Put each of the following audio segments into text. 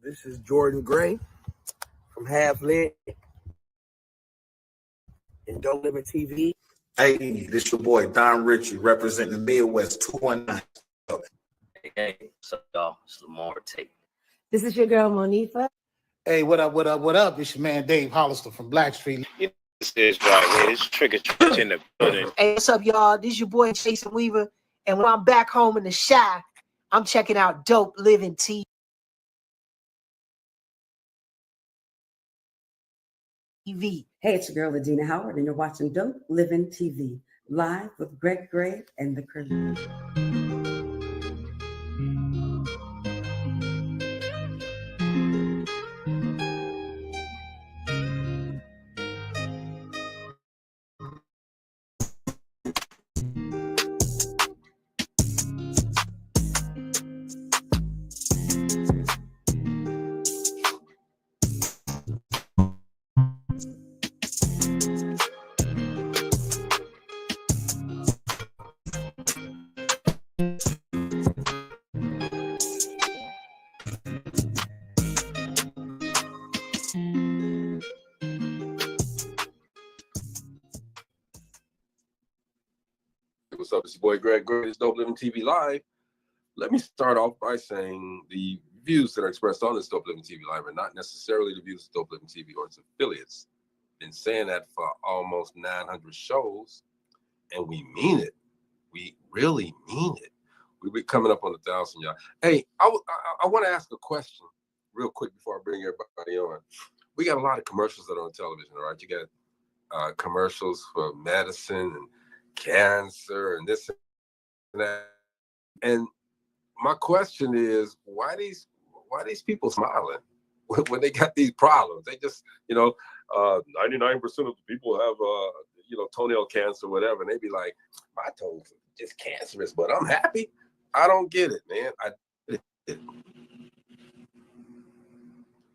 This is Jordan Gray from Half Lit and DopelivenTV. Hey, this your boy Don Ritchie representing the Midwest 219. Hey, what's up, y'all? It's Lamar Tate. This is your girl Monifa. Hey, what up, what up, what up? It's your man Dave Hollister from Blackstreet. This is right here. This Trigger Church in the building. Hey, what's up, y'all? This is your boy Jason Weaver. And when I'm back home in the Shy, I'm checking out Dope Living TV. Hey, it's your girl Adina Howard, and you're watching Dope Living TV, live with Greg Gray and the crew. What's up? It's your boy Greg Gray. It's Dope Living TV Live. Let me start off by saying the views that are expressed on this Dope Living TV Live are not necessarily the views of Dope Living TV or its affiliates. Been saying that for almost 900 shows, and we mean it. We really mean it. We'll be coming up on 1,000, y'all. Hey, I want to ask a question real quick before I bring everybody on. We got a lot of commercials that are on television, all right? You got commercials for medicine and cancer and this and that. And my question is, why these people smiling when they got these problems? They just, 99% of the people have toenail cancer, whatever, and they be like, my toes are just cancerous, but I'm happy. I don't get it, man. I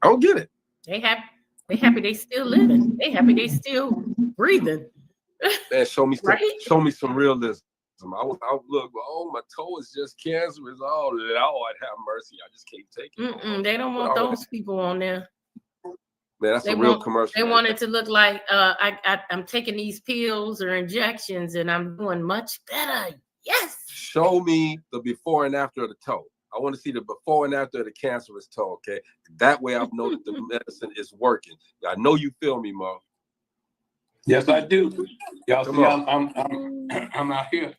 don't get it. They happy they still living. They happy they still breathing. Man, show me some, right? Show me some realism. I look, oh, my toe is just cancerous. Oh, Lord, have mercy. I just can't take it. They don't want those people on there. Man, that's a real commercial. They want it to look like I'm taking these pills or injections and I'm doing much better. Yes. Show me the before and after of the toe. I want to see the before and after of the cancerous toe, okay? That way I know that the medicine is working. I know you feel me, Mo. Yes, I do. Y'all see, I'm out here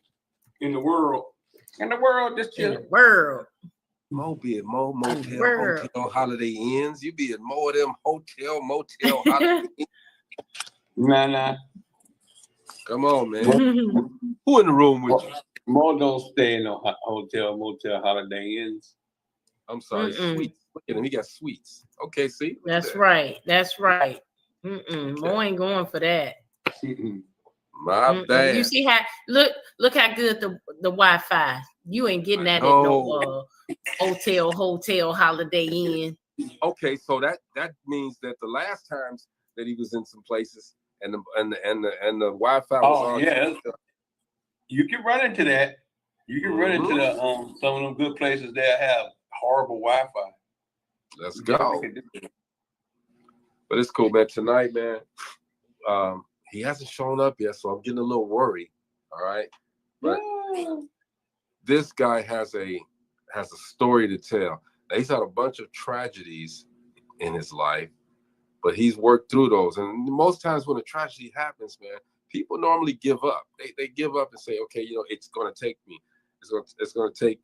in the world. In the world, just chilling. In the world. Mo be at motel, Holiday Inns. You be at more of them hotel, motel, Holiday Inns. Nah. Come on, man. Who in the room with you? More don't stay in no hotel, motel, Holiday Inns. I'm sorry, sweets. Look at him, he got sweets. Okay, see? That's right. Mo ain't going for that. My bad. You see how look how good the Wi-Fi. You ain't getting that at no hotel, Holiday Inn. Okay, so that means that the last times that he was in some places and the Wi-Fi was on. Yeah. You can run into that. You can run into the some of them good places that have horrible Wi-Fi. Let's go. But it's cool, man. Tonight, man, he hasn't shown up yet, so I'm getting a little worried. All right, but this guy has a story to tell. Now, he's had a bunch of tragedies in his life, but he's worked through those. And most times when a tragedy happens, man, people normally give up. They give up and say, okay, it's going to take me. It's going to take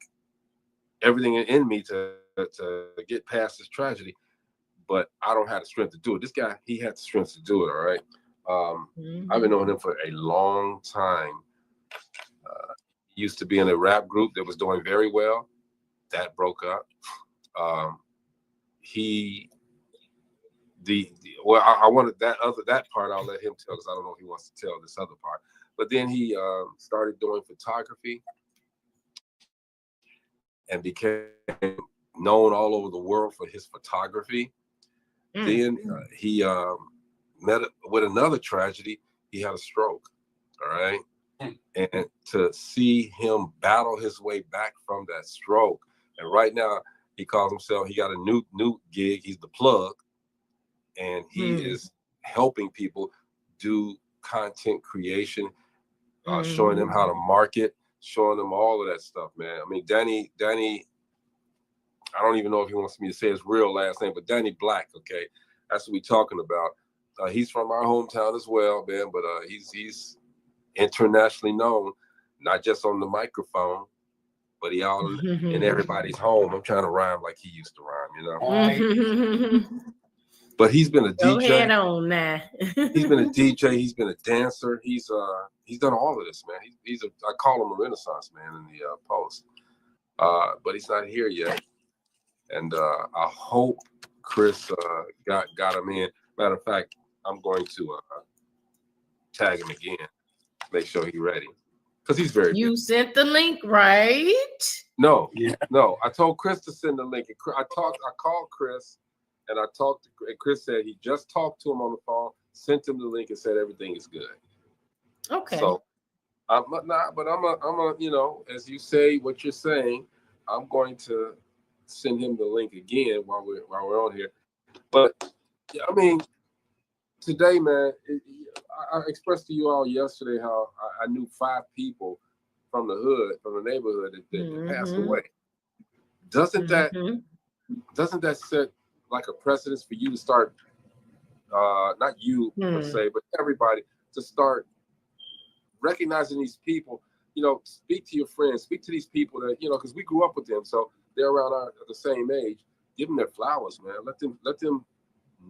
everything in me to get past this tragedy. But I don't have the strength to do it. This guy, he had the strength to do it, all right? I've been knowing him for a long time. He used to be in a rap group that was doing very well. That broke up. I wanted that part, I'll let him tell, because I don't know if he wants to tell this other part. But then he started doing photography and became known all over the world for his photography. Then he met with another tragedy. He had a stroke, all right? And to see him battle his way back from that stroke, and right now He calls himself. He got a new gig. He's the plug, and he is helping people do content creation, showing them how to market, showing them all of that stuff, man. I mean, Danny. I don't even know if he wants me to say his real last name, but Danny Black. Okay, that's what we're talking about. He's from our hometown as well, man. But he's internationally known, not just on the microphone, but he all in everybody's home. I'm trying to rhyme like he used to rhyme, you know. But he's been a DJ. Go ahead on now. He's been a DJ. He's been a dancer. He's done all of this, man. I call him a Renaissance man in the post. But he's not here yet. And I hope Chris got him in. Matter of fact, I'm going to tag him again, make sure he's ready, because he's very. You sent the link, right? No. I told Chris to send the link. I called Chris, and and Chris said he just talked to him on the phone, sent him the link, and said everything is good. Okay. So, I'm you know, as you say what you're saying, I'm going to send him the link again while we're on here. But I mean, today, man, I expressed to you all yesterday how I knew 5 people from the hood, from the neighborhood that passed away. Doesn't that set like a precedence for you to start? Not you per se, but everybody to start recognizing these people. You know, speak to your friends, speak to these people that, you know, because we grew up with them, so they're around the same age. Give them their flowers, man. Let them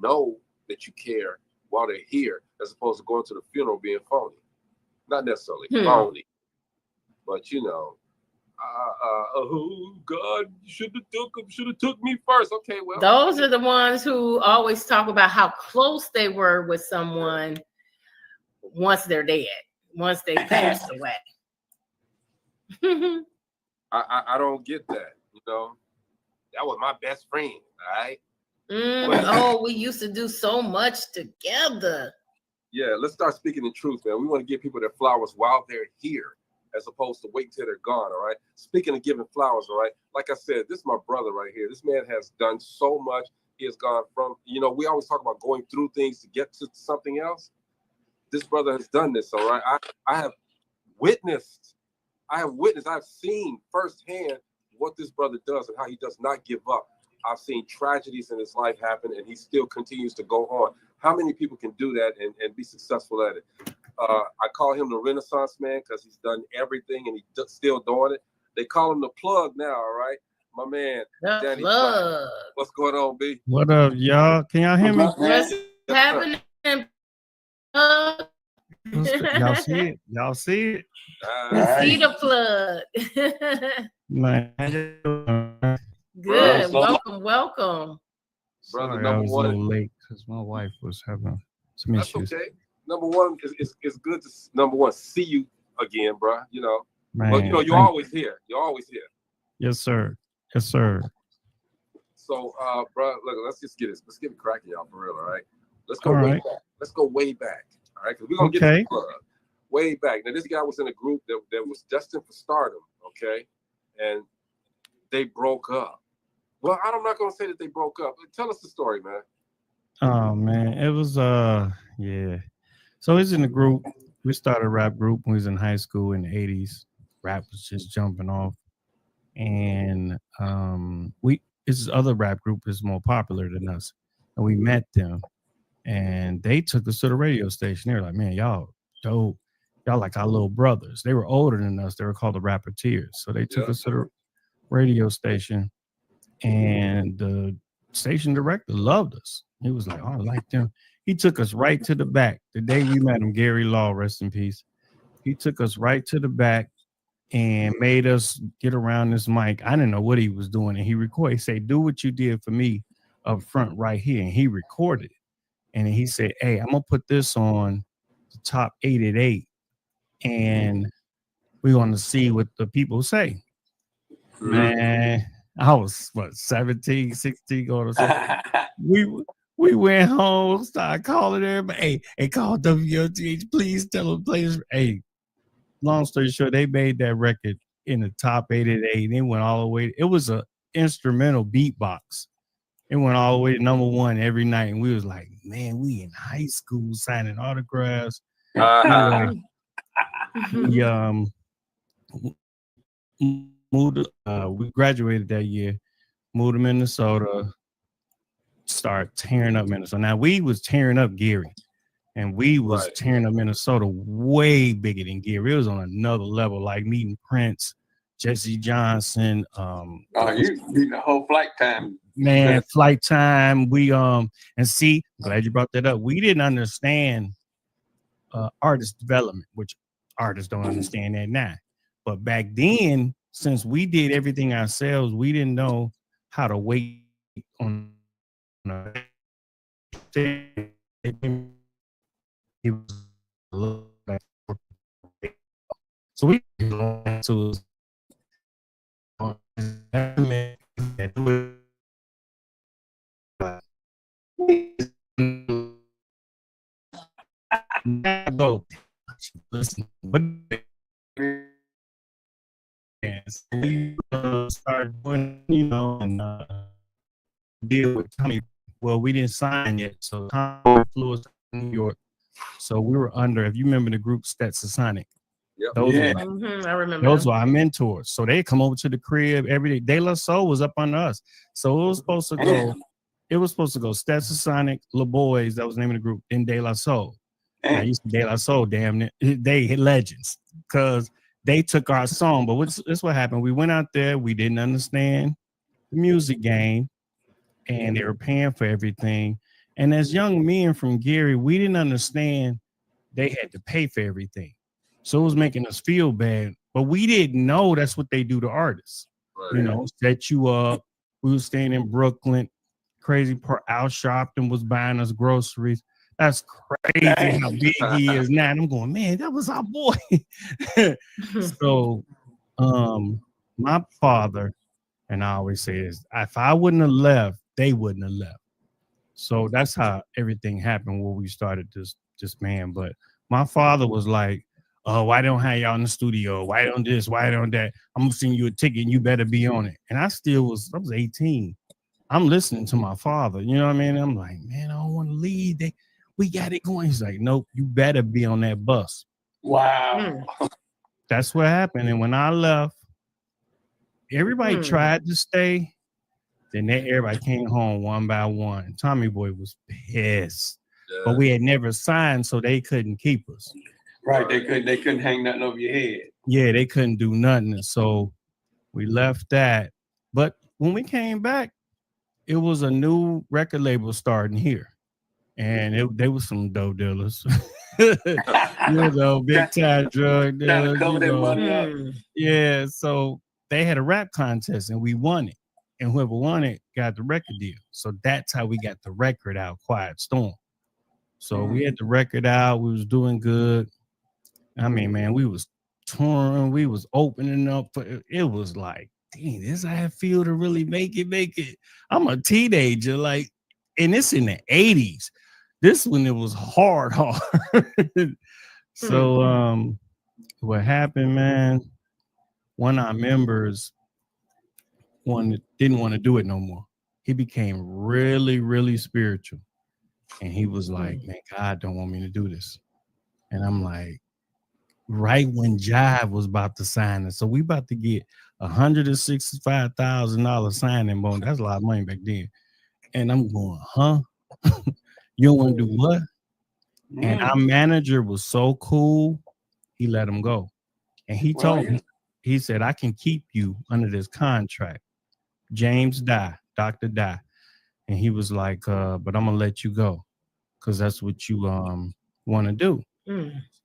know that you care while they're here, as opposed to going to the funeral being phony. Not necessarily phony, but you know, oh God, should have took me first. Okay, well, those are the ones who always talk about how close they were with someone once they're dead, once they passed away. I don't get that. You know, that was my best friend. All right. Oh, we used to do so much together. Yeah, let's start speaking the truth, man. We want to give people their flowers while they're here, as opposed to wait till they're gone. All right. Speaking of giving flowers, all right. Like I said, this is my brother right here. This man has done so much. He has gone from, you know, we always talk about going through things to get to something else. This brother has done this. All right. I have witnessed, I've seen firsthand what this brother does and how he does not give up. I've seen tragedies in his life happen, and he still continues to go on. How many people can do that and be successful at it? I call him the Renaissance man because he's done everything and he's still doing it. They call him the plug now, all right? My man, the Danny. plug. What's going on, B? What up, y'all? Can y'all hear me? What's happening? Y'all see it? Y'all see it? See the plug. Man, good. Welcome. Brother, sorry, I number was one. a little late because my wife was having some That's issues. okay. Number one, it's good to see you again, bro. You know, Man, but you know, you're always here. You're always here. Yes, sir. Yes, sir. So, bro, look, let's get it cracking, y'all, for real, all right? Let's go All way right. back. Let's go way back, all right? Because we're gonna get to the plug. Way back. Now, this guy was in a group that was destined for stardom, okay? And they broke up. Well, I'm not gonna say that they broke up. Tell us the story, man. Oh man, it was yeah. So he's in the group. We started a rap group when we was in high school in the 80s. Rap was just jumping off. And this other rap group is more popular than us. And we met them and they took us to the radio station. They were like, man, y'all dope. Y'all like our little brothers. They were older than us. They were called the Rappeteers. So they took us to the radio station, and the station director loved us. He was like, oh, I like them. He took us right to the back. The day we met him, Gary Law, rest in peace. He took us right to the back and made us get around this mic. I didn't know what he was doing. And he recorded. He said, do what you did for me up front right here. And he recorded it. And he said, hey, I'm going to put this on the top 8 at 8. And we're going to see what the people say. Man, I was, 17, 16, going to say. We went home, started calling everybody. Hey, call WLTH, please tell them, play this. Hey, long story short, they made that record in the top 8 at 8. They went all the way. It was a instrumental beatbox. It went all the way to #1 every night, and we was like, man, we in high school signing autographs. Anyway, we moved. We graduated that year, moved to Minnesota, start tearing up Minnesota. Now we was tearing up Gary, and we was tearing up Minnesota way bigger than Gary. It was on another level, like meeting Prince, Jesse Johnson. You beat the whole flight time. Man, flight time. We and see, glad you brought that up. We didn't understand artist development, which artists don't understand that now. But back then, since we did everything ourselves, we didn't know how to wait on a so we learned to go listen, but we started doing, and deal with Tommy. Well, we didn't sign yet, so Tommy flew us to New York. So we were under, if you remember the group Stetsasonic. Yep. Those I remember. Those were our mentors. So they come over to the crib every day. De La Soul was up under us. So it was supposed to go. It was supposed to go Stetsasonic, La Boys, that was the name of the group, then De La Soul. I used to De La Soul, damn it. They hit legends because they took our song. But this what happened. We went out there, we didn't understand the music game, and they were paying for everything. And as young men from Gary, we didn't understand they had to pay for everything. So it was making us feel bad. But we didn't know that's what they do to artists. Right. Set you up. We were staying in Brooklyn. Crazy part, Al Sharpton was buying us groceries. That's crazy how big he is now. And I'm going, man, that was our boy. So my father, and I always say this, if I wouldn't have left, they wouldn't have left. So that's how everything happened when we started this man. But my father was like, oh, why don't have y'all in the studio? Why don't this? Why don't that? I'm gonna send you a ticket and you better be on it. And I was 18. I'm listening to my father, you know what I mean? I'm like, man, I don't want to leave. We got it going. He's like, nope, you better be on that bus. Wow. That's what happened. And when I left, everybody tried to stay. Then everybody came home one by one. Tommy Boy was pissed. Yeah. But we had never signed, so they couldn't keep us. Right, they couldn't hang nothing over your head. Yeah, they couldn't do nothing. So we left that. But when we came back, it was a new record label starting here. And they were some dope dealers. Big time drug dealers. Yeah, so they had a rap contest and we won it. And whoever won it got the record deal. So that's how we got the record out, Quiet Storm. So we had the record out. We was doing good. I mean, man, we was touring. We was opening up. It was like, dang, this how I feel to really make it. I'm a teenager, and it's in the 80s. This one, it was hard. So what happened, man, one of our members didn't want to do it no more. He became really, really spiritual. And he was like, man, God don't want me to do this. And I'm like, right when Jive was about to sign it. So we about to get $165,000 signing bonus. That's a lot of money back then. And I'm going, huh? You don't want to do what? And our manager was so cool, he let him go. And he told me, he said, I can keep you under this contract. James Dr. Die. And he was like, but I'm gonna let you go because that's what you want to do.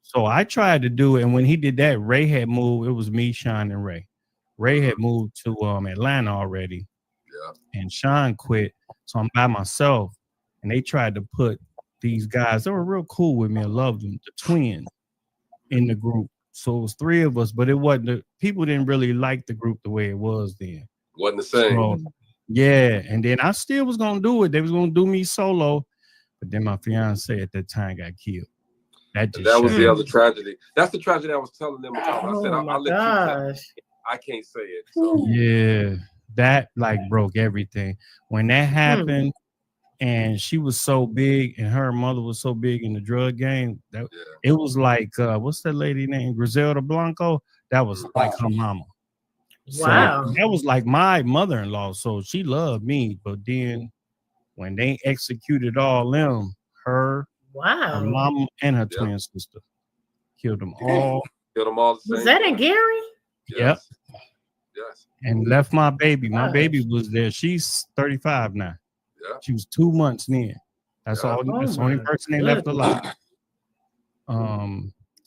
So I tried to do it. And when he did that, Ray had moved. It was me, Sean, and Ray. Ray had moved to Atlanta already. Yeah. And Sean quit. So I'm by myself. And they tried to put these guys, they were real cool with me. I loved them, the twins in the group. So it was 3 of us, but it wasn't, people didn't really like the group the way it was then. Wasn't the same. So, yeah. And then I still was going to do it. They was going to do me solo. But then my fiance at that time got killed. That was the other tragedy. That's the tragedy I was telling them about. I said, I'll let you. I can't say it. So. Yeah. that like broke everything. When that happened, and she was so big, and her mother was so big in the drug game, that it was like what's that lady name? Griselda Blanco. That was like her mama. So Wow. that was like my mother-in-law. So she loved me, but then when they executed all them, her mom, and her twin sister killed them all. Killed them all the same. Was that in Gary? Yep. Yes. And left my baby. My baby was there. She's 35 now. Yeah. She was 2 months in. That's all. That's the only person they left alive.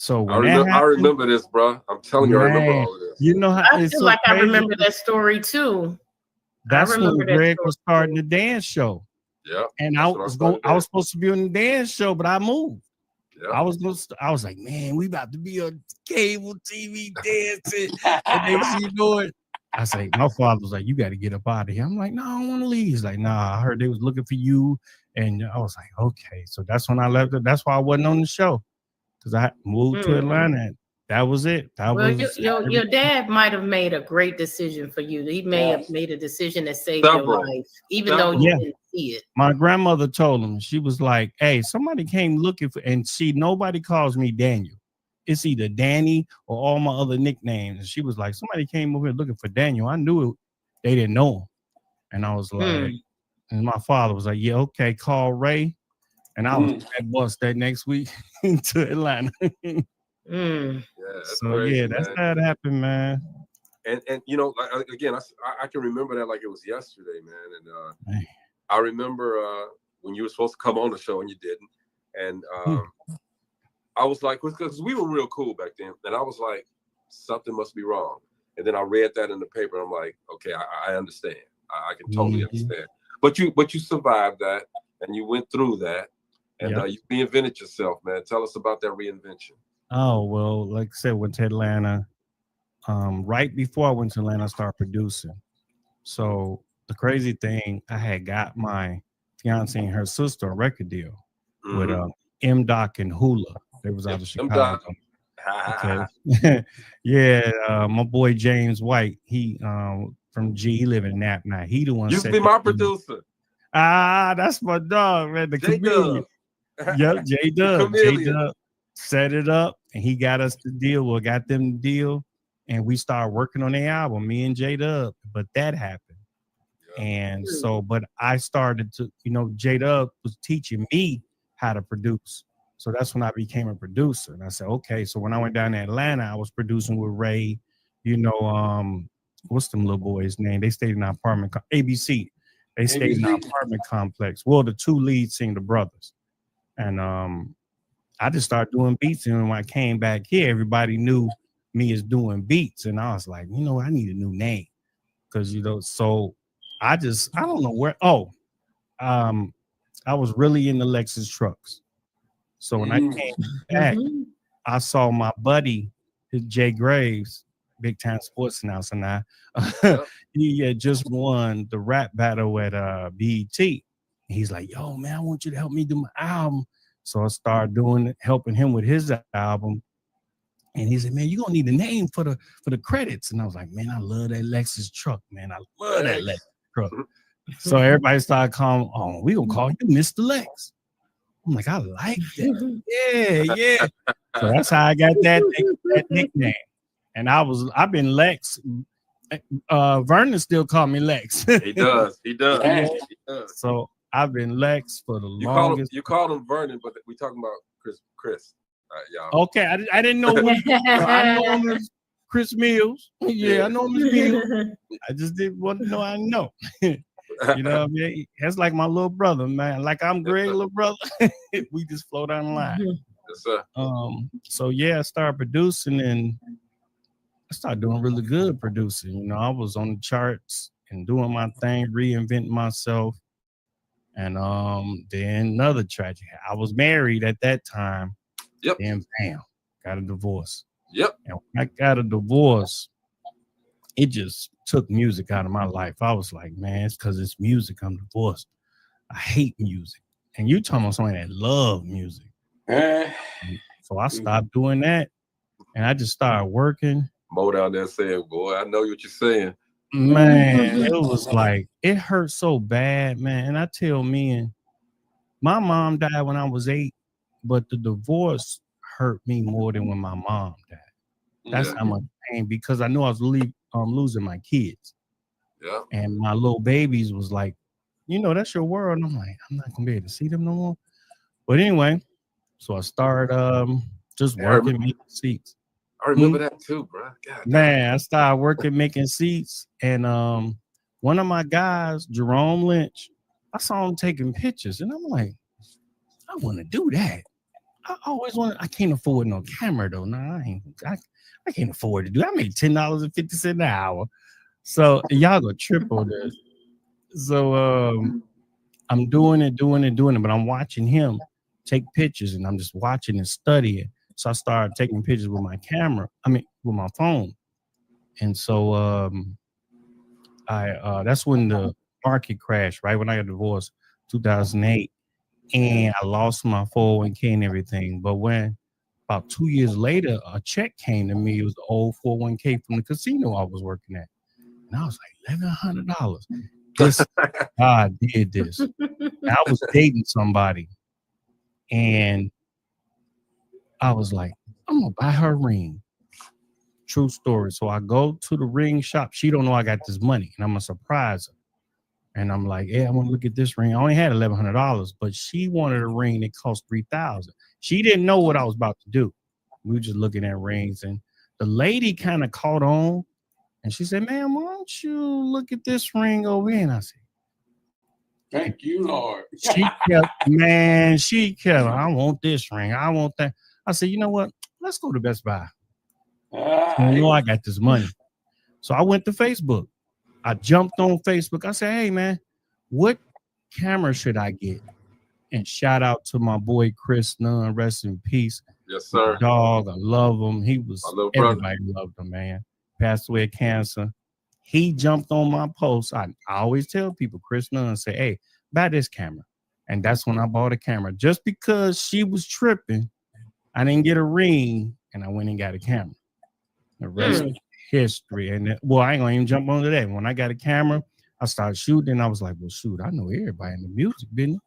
So when I remember this, bro. I'm telling you, I remember all of this. You know how I it's feel so like I crazy. remember that story too. That's when remember that Greg story. was starting the dance show. Yeah. And I was supposed to be on the dance show, but I moved. Yeah. I was like, man, we about to be on cable TV dancing. And next thing you know it, I say, my father was like, you got to get up out of here. I'm like, no, I don't want to leave. He's like, nah, I heard they was looking for you. And I was like, okay. So that's when I left it. That's why I wasn't on the show. Because I moved to Atlanta. That was it. Your dad might have made a great decision for you. He may have made a decision that saved your life, even though you didn't see it. My grandmother told him, she was like, hey, somebody came looking for, and see, nobody calls me Daniel. It's either Danny or all my other nicknames. And she was like, somebody came over here looking for Daniel. I knew it. They didn't know him. And I was like, and my father was like, yeah, okay, call Ray. And I was at bus that next week to Atlanta. Yeah, that's so crazy, that's man. how it happened, man. And you know, again, I can remember that like it was yesterday, man. And I remember when you were supposed to come on the show and you didn't. And I was like, because we were real cool back then. And I was like, something must be wrong. And then I read that in the paper. And I'm like, okay, I understand. I can totally understand. But you survived that and you went through that. And you reinvented yourself, man. Tell us about that reinvention. Oh, well, like I said, went to Atlanta. Right before I went to Atlanta, I started producing. So the crazy thing, I had got my fiance and her sister a record deal with M-Doc and Hula. They was out of Chicago. Okay. My boy James White, he from G, he live in Nap now. He the one. You can be my producer. That's my dog, man. The chameleon. Yep, J-Dub. J-Dub set it up and he got us the deal. Well, got them the deal and we started working on the album, me and J-Dub. But that happened. And so, but I started to, J-Dub was teaching me how to produce. So that's when I became a producer. And I said, okay. So when I went down to Atlanta, I was producing with Ray, what's them little boys' name? They stayed in our apartment, ABC. They stayed in our apartment complex. Well, the two lead singer brothers. And I just started doing beats. And when I came back here, everybody knew me as doing beats. And I was like, I need a new name. Because, so I don't know where. I was really into Lexus trucks. So when I came back, I saw my buddy, Jay Graves, big time sports announcer now. He had just won the rap battle at BET. He's like, yo, man, I want you to help me do my album. So I started helping him with his album. And he said, man, you're gonna need a name for the credits. And I was like, man, I love that Lexus truck, man. I love that Lexus truck. So everybody started calling, we gonna call you Mr. Lex. I'm like, I like that. Yeah. So that's how I got that nickname. And I've been Lex. Vernon still call me Lex. He does. Yeah. He does. So I've been Lex for the longest. You called him Vernon, but we talking about Chris. Y'all. Okay, I didn't know. I know him as Chris Mills. Yeah, I know him as Mills. I just didn't want to know. I know. You know what I mean? That's like my little brother, man. Like I'm Greg's little brother. We just flow down the line. Yes, sir. So I started producing and I started doing really good producing. I was on the charts and doing my thing, reinventing myself. And then another tragedy. I was married at that time. Yep. Then bam, got a divorce. Yep. And when I got a divorce, it just took music out of my life. I was like, man, it's because it's music. I'm divorced. I hate music. And you talking about somebody that love music. So I stopped doing that. And I just started working. Mo down there saying, boy, I know what you're saying. Man, it was like it hurt so bad, man. And I tell men, my mom died when I was 8, but the divorce hurt me more than when my mom died. That's how much pain, because I knew I was losing my kids. Yeah. And my little babies was like, that's your world. And I'm like, I'm not gonna be able to see them no more. But anyway, so I started just working, making seats. I remember that too, bro. God, man, I started working making seats, and one of my guys, Jerome Lynch, I saw him taking pictures, and I'm like, I want to do that. I always wanted. I can't afford no camera though. Nah, I can't afford to do. I made $10.50 an hour, so y'all go triple this. So I'm doing it, but I'm watching him take pictures, and I'm just watching and studying. So I started taking pictures with my camera. With my phone. And so that's when the market crashed, right when I got divorced, 2008, and I lost my 401k and everything. But when about 2 years later, a check came to me. It was the old 401k from the casino I was working at, and I was like, $1,100. This God did this. I was dating somebody, and I was like, I'm gonna buy her a ring. True story. So I go to the ring shop. She don't know I got this money, and I'm gonna surprise her. And I'm like, I want to look at this ring. I only had $1,100, but she wanted a ring that cost $3,000. She didn't know what I was about to do. We were just looking at rings, and the lady kind of caught on, and she said, "Man, why don't you look at this ring over here?" And I said, "Thank you, Lord." She kept, I want this ring. I want that. I said, you know what? Let's go to Best Buy. I got this money. So I went to Facebook. I jumped on Facebook. I said, hey, man, what camera should I get? And shout out to my boy, Chris Nunn, rest in peace. Yes, sir. My dog, I love him. He was, everybody loved him, man. Passed away of cancer. He jumped on my post. I always tell people, Chris Nunn, say, hey, buy this camera. And that's when I bought a camera. Just because she was tripping, I didn't get a ring, and I went and got a camera. The rest is history. And I ain't gonna even jump onto that. When I got a camera, I started shooting, and I was like, well, shoot, I know everybody in the music business.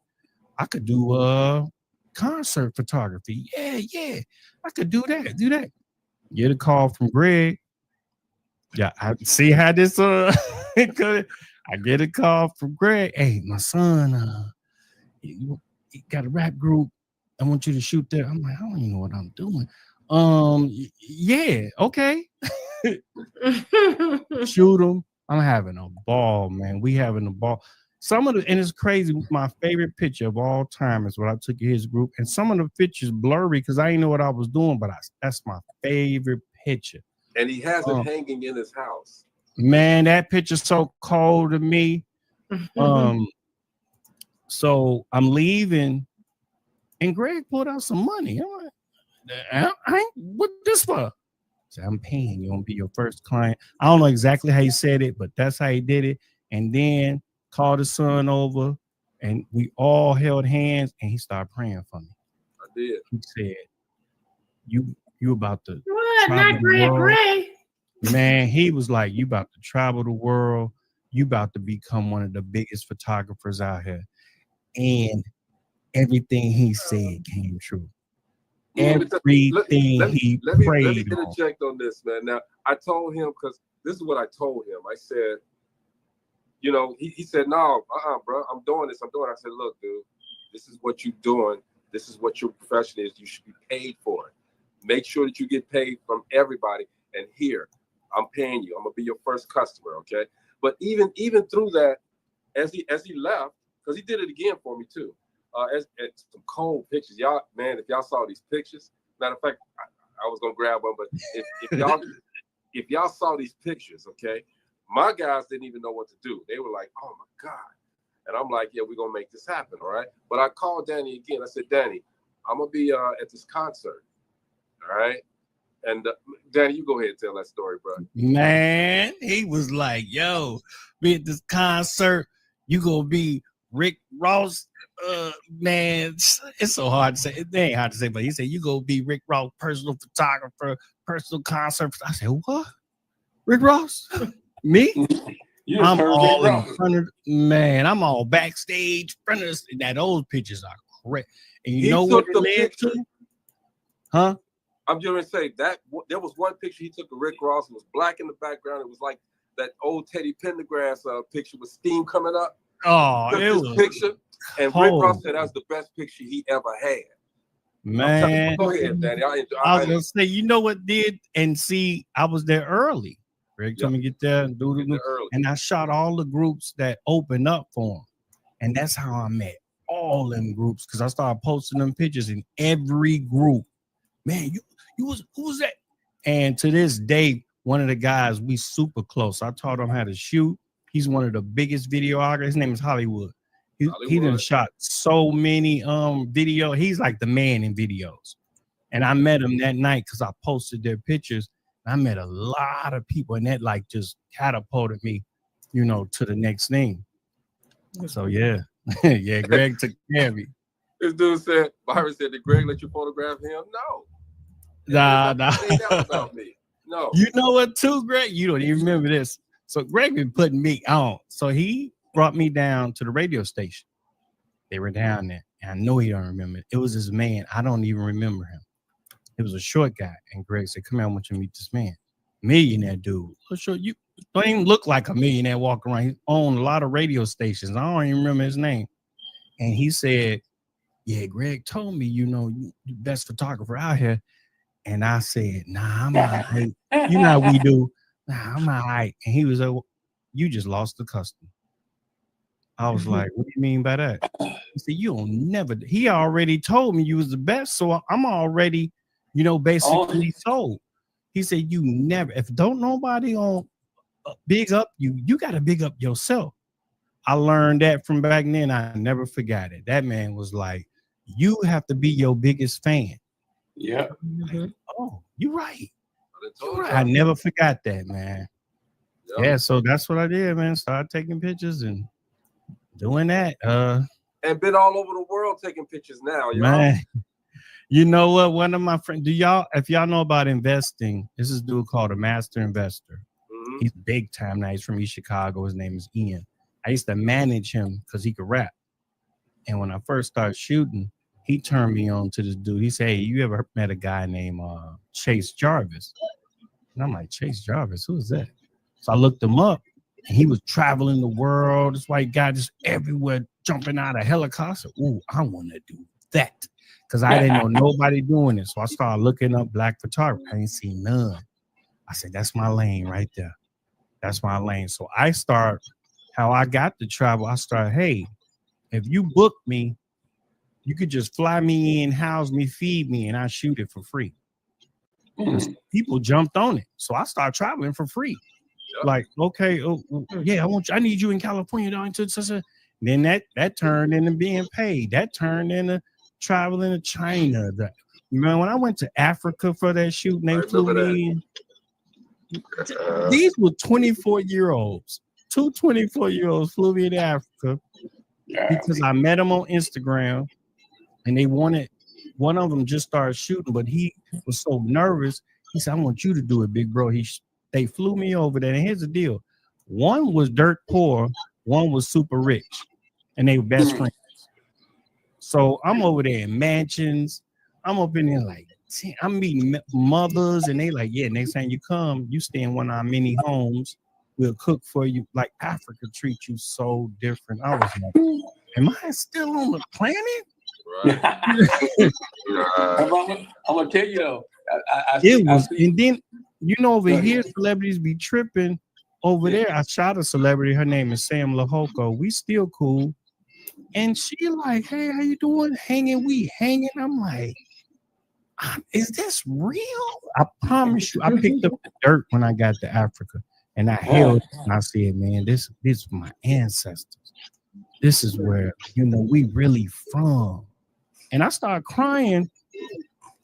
I could do concert photography. Yeah. I could do that. Get a call from Greg. Yeah, I see how this I get a call from Greg. Hey, my son, he got a rap group. I want you to shoot there. I'm like, I don't even know what I'm doing. Yeah, okay. Shoot them. I'm having a ball, man. We having a ball. And it's crazy. My favorite picture of all time is what I took of his group. And some of the pictures blurry because I didn't know what I was doing, but that's my favorite picture. And he has it hanging in his house. Man, that picture's so cold to me. So I'm leaving, and Greg pulled out some money. I'm like, what this for? So I'm paying you. I'm gonna be your first client. I don't know exactly how he said it, but that's how he did it. And then called his son over, and we all held hands, and he started praying for me. I did. He said, "You about to what? Not Greg. Man, he was like, you about to travel the world. You about to become one of the biggest photographers out here." And everything he said came true. Everything he prayed Let me interject on this, man. Now, I told him, because this is what I told him. I said, he said, no, bro, I'm doing this. I said, look, dude, this is what you're doing. This is what your profession is. You should be paid for it. Make sure that you get paid from everybody. And here, I'm paying you. I'm gonna be your first customer, okay? But even through that, as he left, because he did it again for me too. As some cold pictures, y'all, man. If y'all saw these pictures, matter of fact, I was gonna grab one, but if y'all saw these pictures, okay, my guys didn't even know what to do. They were like, "Oh my God," and I'm like, "Yeah, we're gonna make this happen, all right." But I called Danny again. I said, "Danny, I'm gonna be at this concert, all right?" And Danny, you go ahead and tell that story, bro. Man, he was like, "Yo, be at this concert. You gonna be Rick Ross." Man, it's so hard to say. It ain't hard to say, but he said, "You gonna be Rick Ross, personal photographer, personal concert." I said, "What? Rick Ross?" Me? You I'm heard all Rick in Ross. front of man. I'm all backstage. Front of that. Those pictures are correct. And you He know what took it the led picture. to? Huh? I'm just gonna say that there was one picture he took of Rick Ross. It was black in the background. It was like that old Teddy Pendergrass picture with steam coming up. Oh, Took it this was picture, and Rick Ross cold, said that's the best picture he ever had. man. Go ahead, Daddy. I was gonna say, you know what did? And see, I was there early. Greg told me to get there and do the early. and I shot all the groups that opened up for him. And that's how I met all them groups because I started posting them pictures in every group. Man, you was who was that? And to this day, one of the guys, we super close. I taught him how to shoot. He's one of the biggest videographers. His name is Hollywood. He done shot so many video. He's like the man in videos. And I met him that night because I posted their pictures. I met a lot of people, and that like just catapulted me, you know, to the next thing. So yeah. Yeah, Greg took care of me. This dude said, Byron said, did Greg let you photograph him? No. Nah. Say that about me. No. You know what, too, Greg? You don't even remember this. So Greg been putting me on. So he brought me down to the radio station. They were down there. And I know he don't remember it. It was this man. I don't even remember him. It was a short guy. And Greg said, come here, I want you to meet this man. Millionaire dude. Sure, you don't even look like a millionaire walking around. He owned a lot of radio stations. I don't even remember his name. And he said, yeah, Greg told me, you know, you the best photographer out here. And I said, nah, I'm all right. You know how we do. Nah, I'm all right. And he was like, well, you just lost the customer. I was like, what do you mean by that? He said, you don't never. He already told me you was the best. So I'm already, you know, basically sold. He said, you never, if don't nobody on big up you, you got to big up yourself. I learned that from back then. I never forgot it. That man was like, you have to be your biggest fan. Yeah. Oh, you're right. I never forgot that, man. Yep. Yeah, so that's what I did, man. Started taking pictures and doing that. And been all over the world taking pictures now, y'all. Man. You know what? One of my friends, if y'all know about investing, this is a dude called a master investor. Mm-hmm. He's big time now. He's from East Chicago. His name is Ian. I used to manage him because he could rap. And when I first started shooting, he turned me on to this dude. He said, hey, you ever met a guy named Chase Jarvis? And I'm like, Chase Jarvis, who is that? So I looked him up, and he was traveling the world. This white guy just everywhere, jumping out of helicopter. Ooh, I want to do that. Because I didn't know nobody doing it. So I started looking up black photography. I didn't see none. I said, that's my lane right there. That's my lane. So I start, how I got to travel, I started, hey, if you book me, you could just fly me in, house me, feed me, and I shoot it for free. People jumped on it. So I started traveling for free. Yep. Like, okay, yeah, I need you in California. Then that turned into being paid. That turned into traveling to China. Man, when I went to Africa for that shoot, and they flew me in. These were 24-year-olds. Two 24-year-olds flew me to Africa because I met them on Instagram, and they wanted. One of them just started shooting, but he was so nervous. He said, I want you to do it, big bro. They flew me over there. And here's the deal. One was dirt poor. One was super rich. And they were best friends. So I'm over there in mansions. I'm up in there like, I'm meeting mothers. And they like, yeah, next time you come, you stay in one of our mini homes. We'll cook for you. Like Africa treats you so different. I was like, am I still on the planet? Right. I'm gonna tell you though. And then you know over here celebrities be tripping. Over there, I shot a celebrity. Her name is Sam Lahoko. We still cool, and she like, hey, how you doing? We hanging. I'm like, is this real? I promise you. I picked up the dirt when I got to Africa, and I held it, and I said, man, this is my ancestors. This is where we really from. And I started crying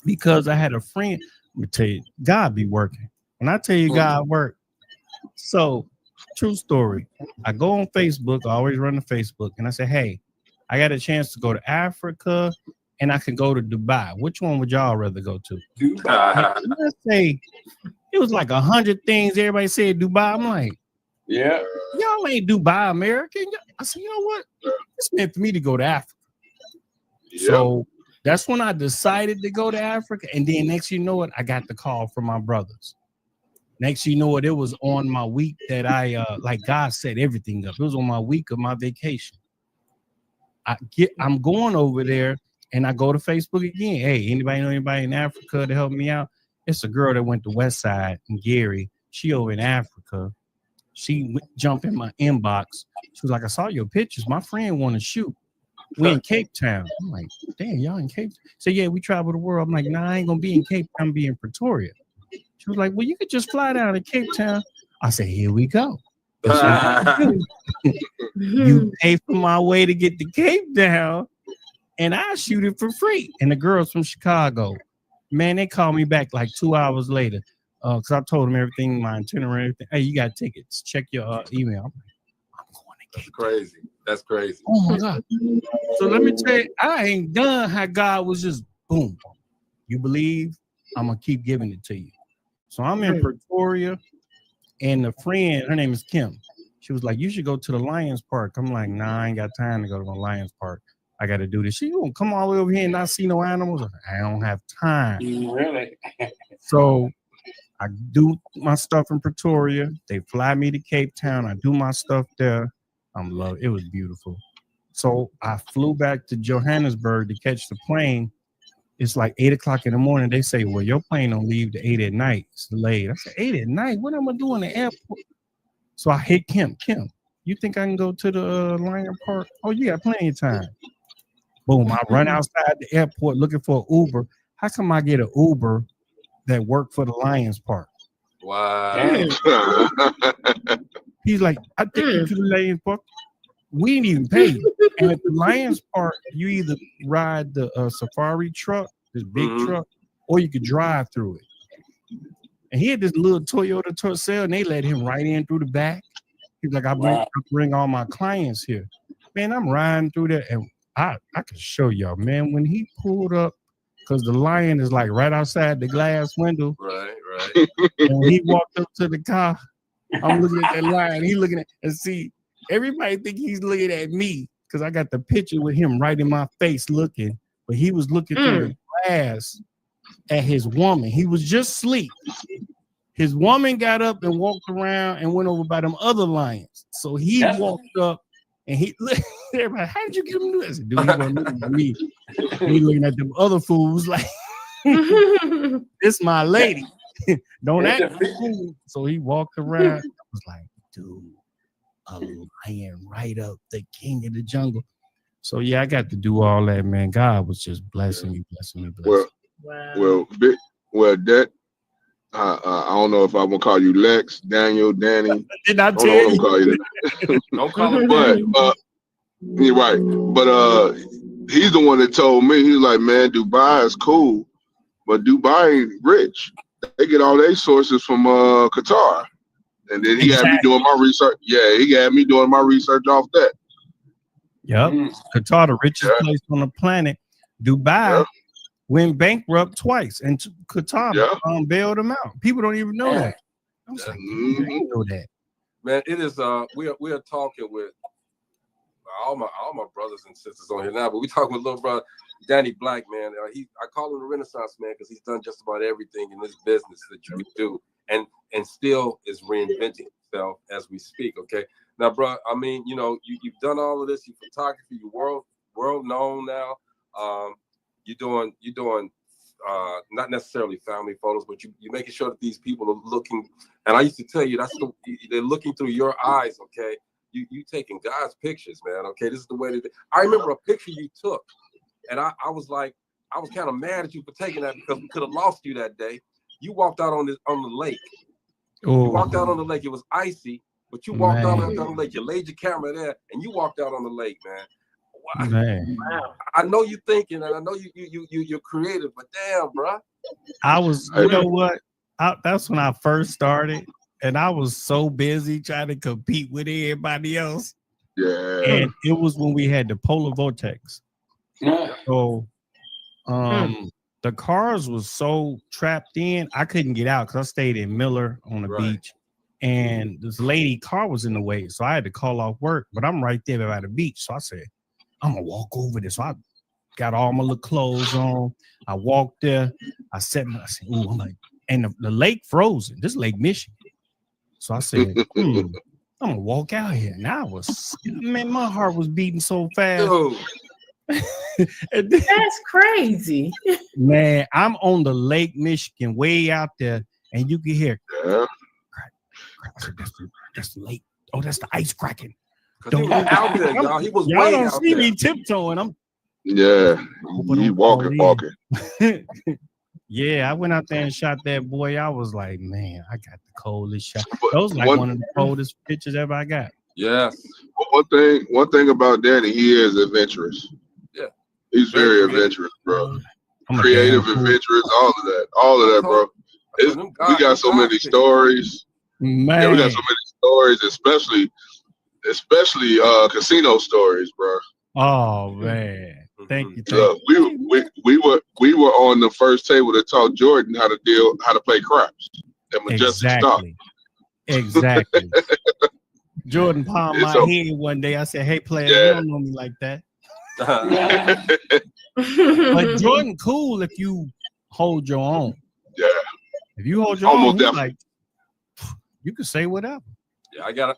because I had a friend. Let me tell you, God be working. When I tell you God work. So, true story. I go on Facebook. I always run to Facebook. And I say, hey, I got a chance to go to Africa and I can go to Dubai. Which one would y'all rather go to? Dubai. Let's say it was like 100 things. Everybody said Dubai. I'm like, Yeah. Y'all ain't Dubai American. I said, you know what? It's meant for me to go to Africa. So that's when I decided to go to Africa. And then next you know it, I got the call from my brothers. Next you know it, it was on my week that I like God set everything up. It was on my week of my vacation. I'm going over there and I go to Facebook again. Hey, anybody know anybody in Africa to help me out? It's a girl that went to West Side in Gary. She over in Africa. She jumped in my inbox. She was like, I saw your pictures. My friend want to shoot. We in Cape Town. I'm like, damn, y'all in Cape Town? So yeah, we travel the world. I'm like, nah, I ain't gonna be in Cape Town, I'm be in Pretoria. She was like, well, you could just fly down to Cape Town. I said, here we go. You pay for my way to get to Cape Town, and I shoot it for free. And the girls from Chicago, man, they called me back like 2 hours later. Because I told them everything, my itinerary, everything. Hey, you got tickets. Check your email. I'm like, I'm going to Cape Town. Crazy. That's crazy. Oh my God. So let me tell you, I ain't done how God was just boom. You believe? I'm gonna keep giving it to you. So I'm in Pretoria, and the friend, her name is Kim. She was like, you should go to the Lions Park. I'm like, nah, I ain't got time to go to the Lions Park. I got to do this. She gonna come all the way over here and not see no animals? I don't have time. Really? So I do my stuff in Pretoria. They fly me to Cape Town. I do my stuff there. I'm loving it. It was beautiful. So I flew back to Johannesburg to catch the plane. It's like 8 o'clock in the morning. They say, well, your plane don't leave to 8 at night. It's delayed. I said, 8 at night? What am I doing in the airport? So I hit Kim. Kim, you think I can go to the Lion Park? Oh, you got plenty of time. Boom, I run outside the airport looking for an Uber. How come I get an Uber that worked for the Lions Park? Wow. He's like, I take you to the Lions Park. We didn't even pay you. And at the Lions Park, you either ride the safari truck, this big truck, or you could drive through it. And he had this little Toyota Tercel, and they let him right in through the back. He's like, I bring all my clients here. Man, I'm riding through there, and I can show y'all, man, when he pulled up, because the lion is like right outside the glass window. Right. And when he walked up to the car, I'm looking at that lion. He looking at, and see, everybody think he's looking at me because I got the picture with him right in my face looking, but he was looking through the glass at his woman. He was just asleep. His woman got up and walked around and went over by them other lions. So he walked up and he everybody, how did you get him to do this? Dude, he wasn't looking at me. He looking at them other fools like, this my lady. Don't act fool. So he walked around. I was like, dude, a lion right up, the king of the jungle. So yeah, I got to do all that, man. God was just blessing me. Well, that I don't know if I'm gonna call you Lex, Daniel, Danny. Did I tell you? Call you that. Don't call him. But you're right. But he's the one that told me. He's like, man, Dubai is cool, but Dubai ain't rich. They get all their sources from Qatar. And then he had me doing my research. Yeah, he had me doing my research off that. Yep. Qatar, the richest place on the planet. Dubai went bankrupt twice, and Qatar bailed them out. People don't even know that. I was like, I didn't know that. Man, it is. We are talking with all my brothers and sisters on here now, but we talking with little brother Danny Black, man. I call him the Renaissance man because he's done just about everything in this business that you can do. And still is reinventing himself as we speak. Okay, now, bro. I mean, you know, you've done all of this. You photography. You world known now. You're doing not necessarily family photos, but you making sure that these people are looking. And I used to tell you they're looking through your eyes. Okay, you taking God's pictures, man. Okay, this is the way that I remember a picture you took, and I was like, I was kind of mad at you for taking that because we could have lost you that day. You walked out on the lake. Oh. You walked out on the lake. It was icy, but you walked out on the lake. You laid your camera there, and you walked out on the lake, man. Wow. I know you're thinking, and I know you're creative, but damn, bro. I was, you know what? That's when I first started, and I was so busy trying to compete with everybody else. Yeah. And it was when we had the polar vortex. So, the cars was so trapped in, I couldn't get out because I stayed in Miller on the beach. and this lady car was in the way, so I had to call off work. But I'm right there by the beach, so I said, I'm gonna walk over there. So I got all my little clothes on. I walked there. I said, ooh, I'm like, and the lake frozen. This Lake Michigan. So I said, I'm gonna walk out here. And I was, man, my heart was beating so fast. That's crazy. Man, I'm on the Lake Michigan, way out there, and you can hear crack. I said, that's the lake. Oh, that's the ice cracking. He was out there, y'all. He was y'all way don't out see there. me tiptoeing. I'm he walking. Yeah, I went out there and shot that boy. I was like, man, I got the coldest shot. That was like one of the coldest pictures ever I got. Yes. One thing about Danny, he is adventurous. Yeah. He's very adventurous, bro. I'm Creative, adventurous, all of that, bro. We got so many stories. Man. Yeah, we got so many stories, especially casino stories, bro. Oh man. Thank you. Look, we were on the first table that taught Jordan how to play craps at Majestic Stock. Exactly. Jordan palmed my head one day. I said, hey, player, you don't know me like that. But Jordan cool if you hold your own. Yeah. If you hold your own, like you can say whatever. Yeah, I got a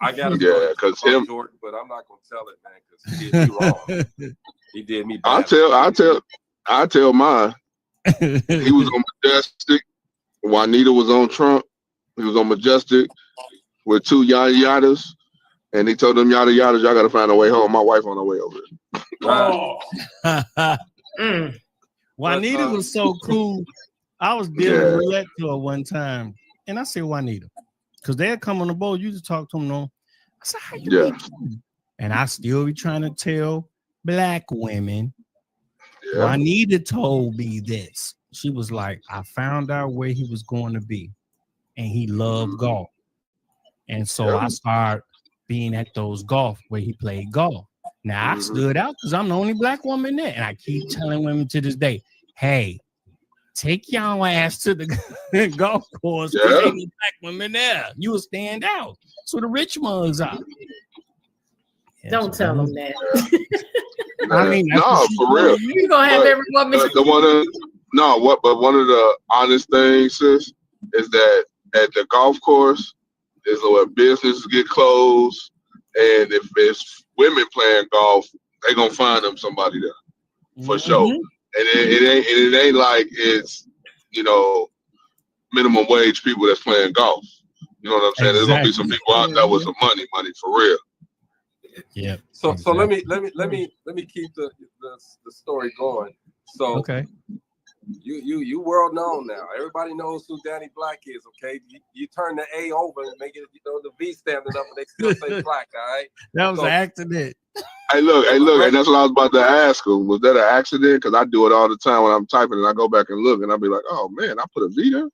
because him, Jordan, but I'm not gonna tell it, man, because he did me wrong. He did me bad. I tell mine. He was on Majestic. Juanita was on Trump. He was on Majestic with two yada yadas, and he told them yada yadas, y'all got to find a way home. My wife on her way over. Juanita was so cool. I was dealing roulette to her one time, and I said, Juanita, because they'd come on the boat, you just talk to them. No, I said, how you doing? And I still be trying to tell Black women. Juanita told me this. She was like, I found out where he was going to be, and he loved golf. And so I started being at those golf where he played golf. Now I stood out because I'm the only Black woman there. And I keep telling women to this day, hey, take y'all ass to the golf course because ain't no Black women there. You will stand out. So the rich mugs out. Don't tell them that. I mean, no, for real. You're gonna have every woman. But one of the honest things, sis, is that at the golf course is where businesses get closed, and if it's women playing golf, they gonna find them somebody there for sure. And it ain't like it's minimum wage people that's playing golf. You know what I'm saying? There's gonna be some people out there with some money for real. Yeah. So let me keep the story going. So okay. You world known now. Everybody knows who Danny Black is. Okay, you turn the A over and make it the V standing up, and they still say Black. All right. That was an accident. Hey look, and that's what I was about to ask him. Was that an accident? Because I do it all the time when I'm typing, and I go back and look, and I'll be like, oh man, I put a V there.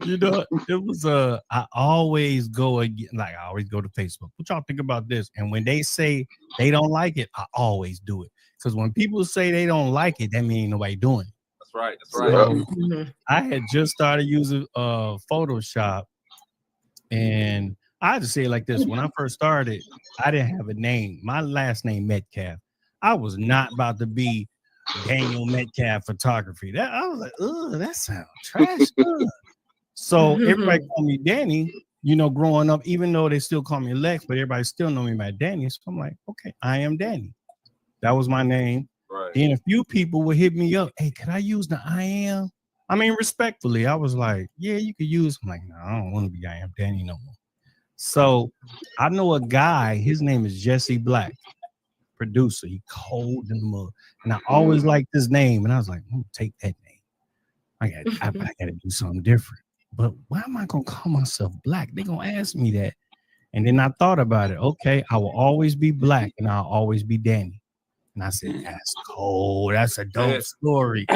It was I always go again, like I always go to Facebook. What y'all think about this? And when they say they don't like it, I always do it. Because when people say they don't like it, that means nobody doing it. That's right. So, I had just started using Photoshop, and I had to say it like this. When I first started, I didn't have a name. My last name Metcalf. I was not about to be Daniel Metcalf Photography. That I was like, that sounds trash. So everybody called me Danny, growing up, even though they still call me Lex, but everybody still know me by Danny. So I'm like, okay, I am Danny. That was my name. Right. Then a few people would hit me up. Hey, can I use the I am? I mean, respectfully, I was like, yeah, you could use. I'm like, no, I don't want to be I am Danny no more. So I know a guy, his name is Jesse Black, producer. He cold in the mud. And I always liked his name. And I was like, I'm gonna take that name. I gotta do something different. But why am I gonna call myself Black? They're gonna ask me that. And then I thought about it. Okay, I will always be Black and I'll always be Danny. And I said, that's cold. That's a dope story.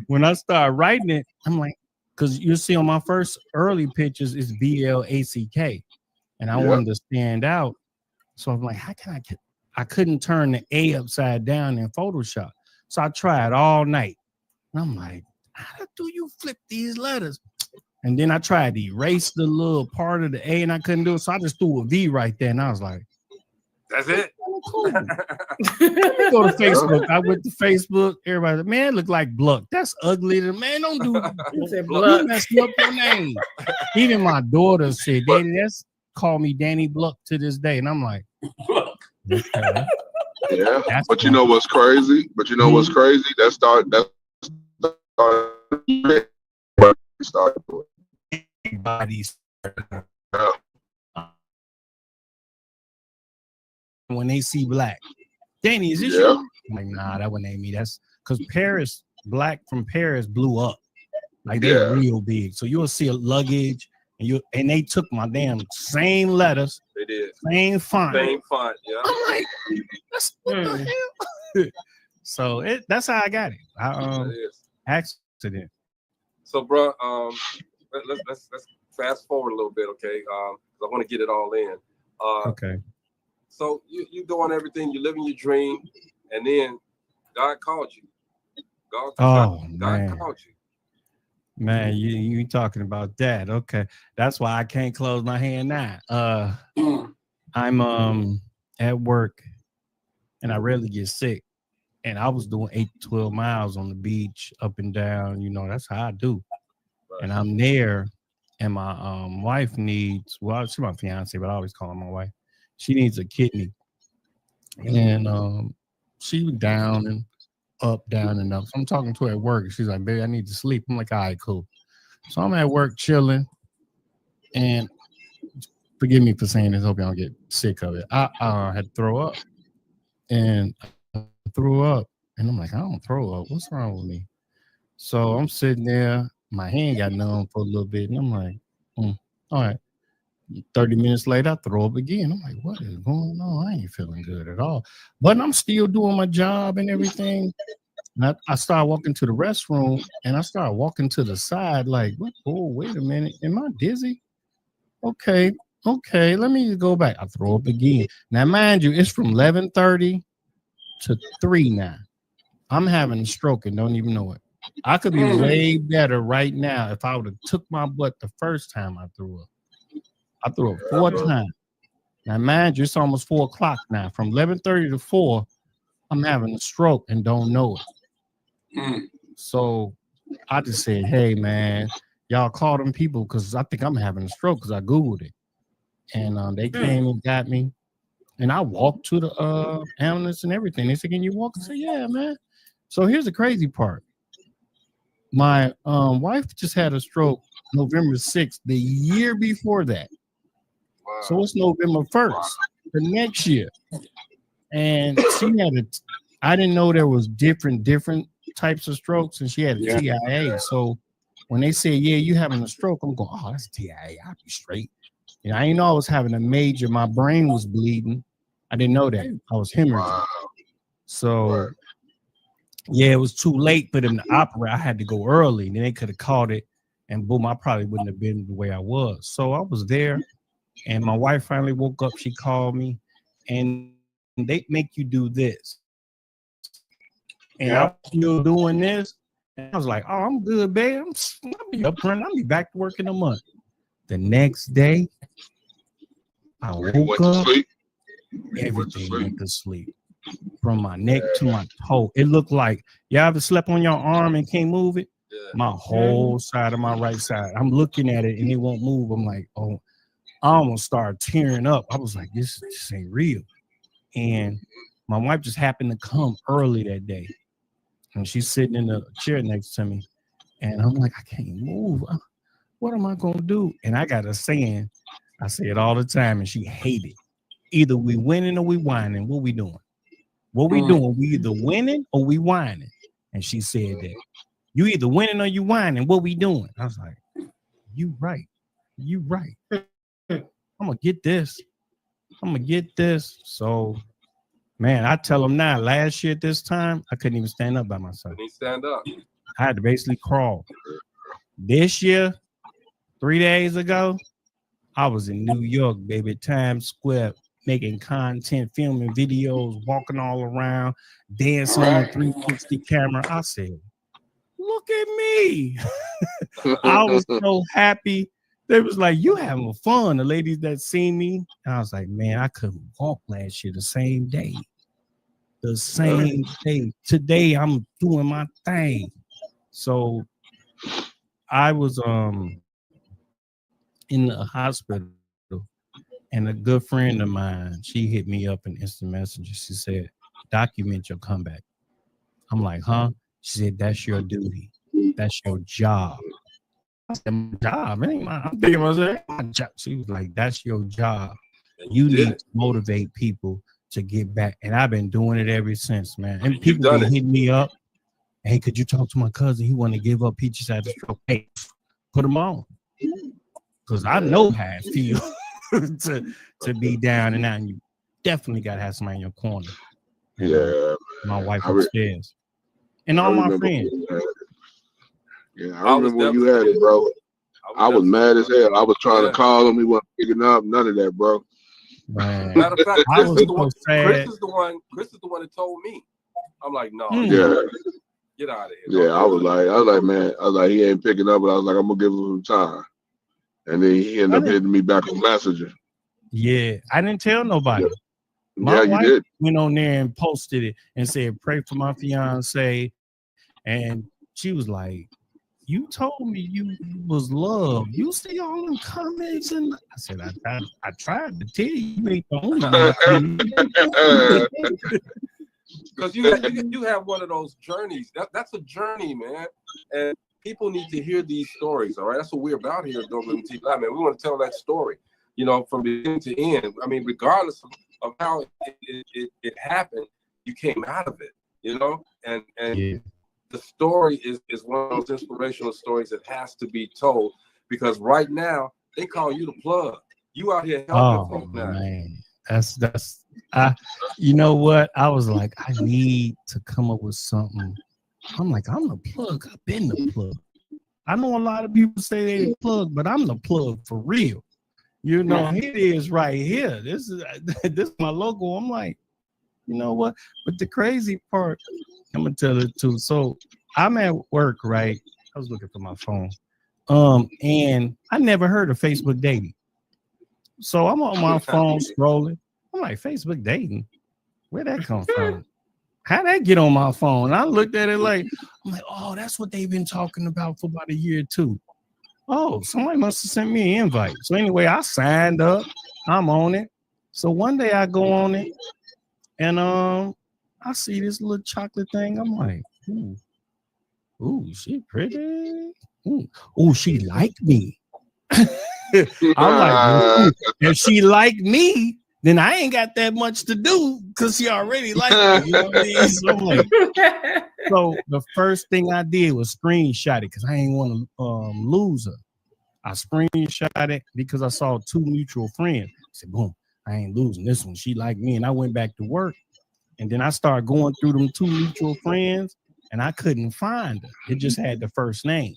When I started writing it, I'm like, because you see on my first early pictures is BLACK. And I wanted to stand out. So I'm like, how can I couldn't turn the A upside down in Photoshop. So I tried all night. And I'm like, how do you flip these letters? And then I tried to erase the little part of the A and I couldn't do it. So I just threw a V right there. And I was like, That's it. cool. Let me go to Facebook. I went to Facebook. Everybody said, man, it look like Bluck. That's ugly. Man, don't do you messed up your name. Even my daughter said, Danny, that's call me Danny Bluck to this day. And I'm like, okay. Yeah, That's but you know what's crazy? What's crazy? That started everybody's yeah. when they see Black. Danny, is this you? I'm like, nah, that one ain't me. That's because Paris, Black from Paris blew up. Like they're real big. So you'll see a luggage and they took my damn same letters. They did. Same font. Same font, yeah. I'm like, that's what the hell? So that's how I got it. Accident. So, bro, let's fast forward a little bit, okay? I want to get it all in. Okay. So you doing everything, you living your dream, and then God called you. God called you. Man, you talking about that? Okay, that's why I can't close my hand now. I'm at work, and I rarely get sick, and I was doing 8 to 12 miles on the beach, up and down. You know, that's how I do. Right. And I'm there, and my wife needs. Well, she's my fiance, but I always call her my wife. She needs a kidney, and she was down and up, down, and up. So I'm talking to her at work. She's like, baby, I need to sleep. I'm like, all right, cool. So I'm at work chilling. And forgive me for saying this. Hope y'all don't get sick of it. I had to throw up. And I threw up. And I'm like, I don't throw up. What's wrong with me? So I'm sitting there. My hand got numb for a little bit. And I'm like, all right. 30 minutes later, I throw up again. I'm like, what is going on? I ain't feeling good at all. But I'm still doing my job and everything. And I started walking to the restroom, and I started walking to the side like, what? Oh, wait a minute. Am I dizzy? Okay, let me go back. I throw up again. Now, mind you, it's from 11:30 to 3 now. I'm having a stroke and don't even know it. I could be way better right now if I would have took my butt the first time I threw up. I threw up 4 times. Now, mind you, it's almost 4 o'clock now. From 11:30 to 4, I'm having a stroke and don't know it. So I just said, hey, man, y'all call them people because I think I'm having a stroke because I Googled it. And they came and got me. And I walked to the ambulance and everything. They said, can you walk? I said, yeah, man. So here's the crazy part. My wife just had a stroke November 6th, the year before that. So it's November 1st, the next year. And she had I didn't know there was different types of strokes, and she had a TIA. So when they said, yeah, you having a stroke, I'm going, oh, that's TIA. I'll be straight. You know, I didn't know I was having a major, my brain was bleeding. I didn't know that. I was hemorrhaging. So yeah, it was too late for them to operate. I had to go early, and then they could have caught it, and boom, I probably wouldn't have been the way I was. So I was there. And my wife finally woke up. She called me, and they make you do this. And I was still doing this. And I was like, oh, I'm good, babe. I'll be up front. I'll be back to work in a month. The next day, I woke up. Everything went to sleep. From my neck to my toe. It looked like, y'all ever slept on your arm and can't move it? My whole side of my right side. I'm looking at it, and it won't move. I'm like, oh. I almost started tearing up. I was like, this ain't real. And my wife just happened to come early that day. And she's sitting in the chair next to me. And I'm like, I can't move. What am I going to do? And I got a saying. I say it all the time, and she hated it. Either we winning or we whining. What we doing? What we doing? We either winning or we whining. And she said that. You either winning or you whining. What we doing? I was like, you right. You right. I'm gonna get this. So, man, I tell them now. Last year at this time, I couldn't even stand up by myself. Couldn't stand up. I had to basically crawl. This year, 3 days ago, I was in New York, baby, Times Square, making content, filming videos, walking all around, dancing on a 360 camera. I said, look look at me. I was so happy. They was like, you having fun. The ladies that seen me. And I was like, man, I couldn't walk last year the same day. The same day. Today I'm doing my thing. So I was in the hospital, and a good friend of mine, she hit me up in instant messenger. She said, document your comeback. I'm like, huh? She said, that's your duty. That's your job. I said, my job, man. I'm thinking myself, my job. She was like, that's your job. You need to motivate people to get back. And I've been doing it ever since, man. And people been hitting me up. Hey, could you talk to my cousin? He want to give up. He just had a stroke. Hey, put him on. Because I know how it feels to be down and out. And you definitely got to have somebody in your corner. Yeah. My wife upstairs. And all my friends. Yeah, I remember when you had it, bro. I was mad as hell. I was trying to call him. He wasn't picking up. None of that, bro. Man. Matter of fact, I was so sad. Chris is the one that told me. I'm like, no. Yeah. Get out of here. Yeah, I was like, man, he ain't picking up, but I was like, I'm gonna give him some time. And then he ended up hitting me back on Messenger. Yeah, I didn't tell nobody. Yeah, My you wife did. went on there and posted it and said, pray for my fiance. And she was like, you told me you was loved. You see all them comments, and I said, I tried to tell you, you ain't the only one. Because you have one of those journeys. That's a journey, man. And people need to hear these stories. All right, that's what we're about here at DopelivenTV. Man, we want to tell that story, from beginning to end. I mean, regardless of how it happened, you came out of it. And yeah. The story is one of those inspirational stories that has to be told, because right now they call you the plug. You out here helping folks now. Man. You know what? I was like, I need to come up with something. I'm like, I'm the plug. I've been the plug. I know a lot of people say they the plug, but I'm the plug for real. It is right here. This is my logo. I'm like, you know what? But the crazy part, I'm gonna tell it too. So I'm at work, right? I was looking for my phone. And I never heard of Facebook dating. So I'm on my phone scrolling. I'm like, Facebook dating? Where'd that come from? How'd that get on my phone? And I looked at it I'm like, oh, that's what they've been talking about for about a year or two. Oh, somebody must have sent me an invite. So anyway, I signed up. I'm on it. So one day I go on it, and I see this little chocolate thing. I'm like, ooh, she pretty. Ooh, she like me. I'm like, if she like me, then I ain't got that much to do because she already like me. You know what I mean? So, I'm like, so the first thing I did was screenshot it because I ain't want to lose her. I screenshot it because I saw two mutual friends. I said, boom, I ain't losing this one. She like me. And I went back to work. And then I started going through them two mutual friends, and I couldn't find her. It just had the first name.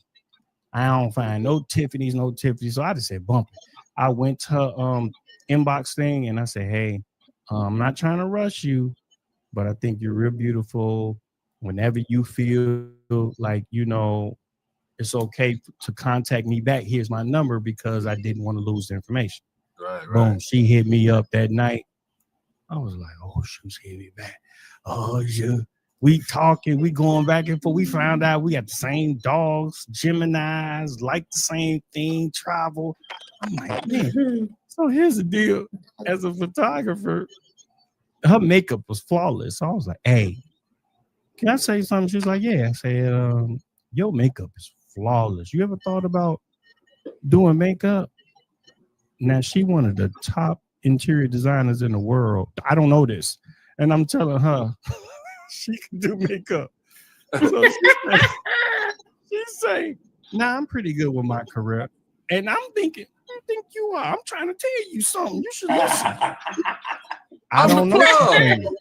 I don't find no Tiffany's. So I just said, bump it. I went to her inbox thing, and I said, hey, I'm not trying to rush you, but I think you're real beautiful. Whenever you feel like, it's okay to contact me back, here's my number, because I didn't want to lose the information. Right. Boom, she hit me up that night. I was like, oh, she was hitting me back. Oh, yeah. We talking, we going back and forth. We found out we got the same dogs, Geminis, like the same thing, travel. I'm like, man. So here's the deal. As a photographer, her makeup was flawless. So I was like, hey, can I say something? She's like, yeah. I said, your makeup is flawless. You ever thought about doing makeup? Now, she one of the top interior designers in the world. I don't know this. And I'm telling her, she can do makeup. So she's saying, nah, I'm pretty good with my career. And I'm thinking, I think you are. I'm trying to tell you something. You should listen. I don't know she's famous.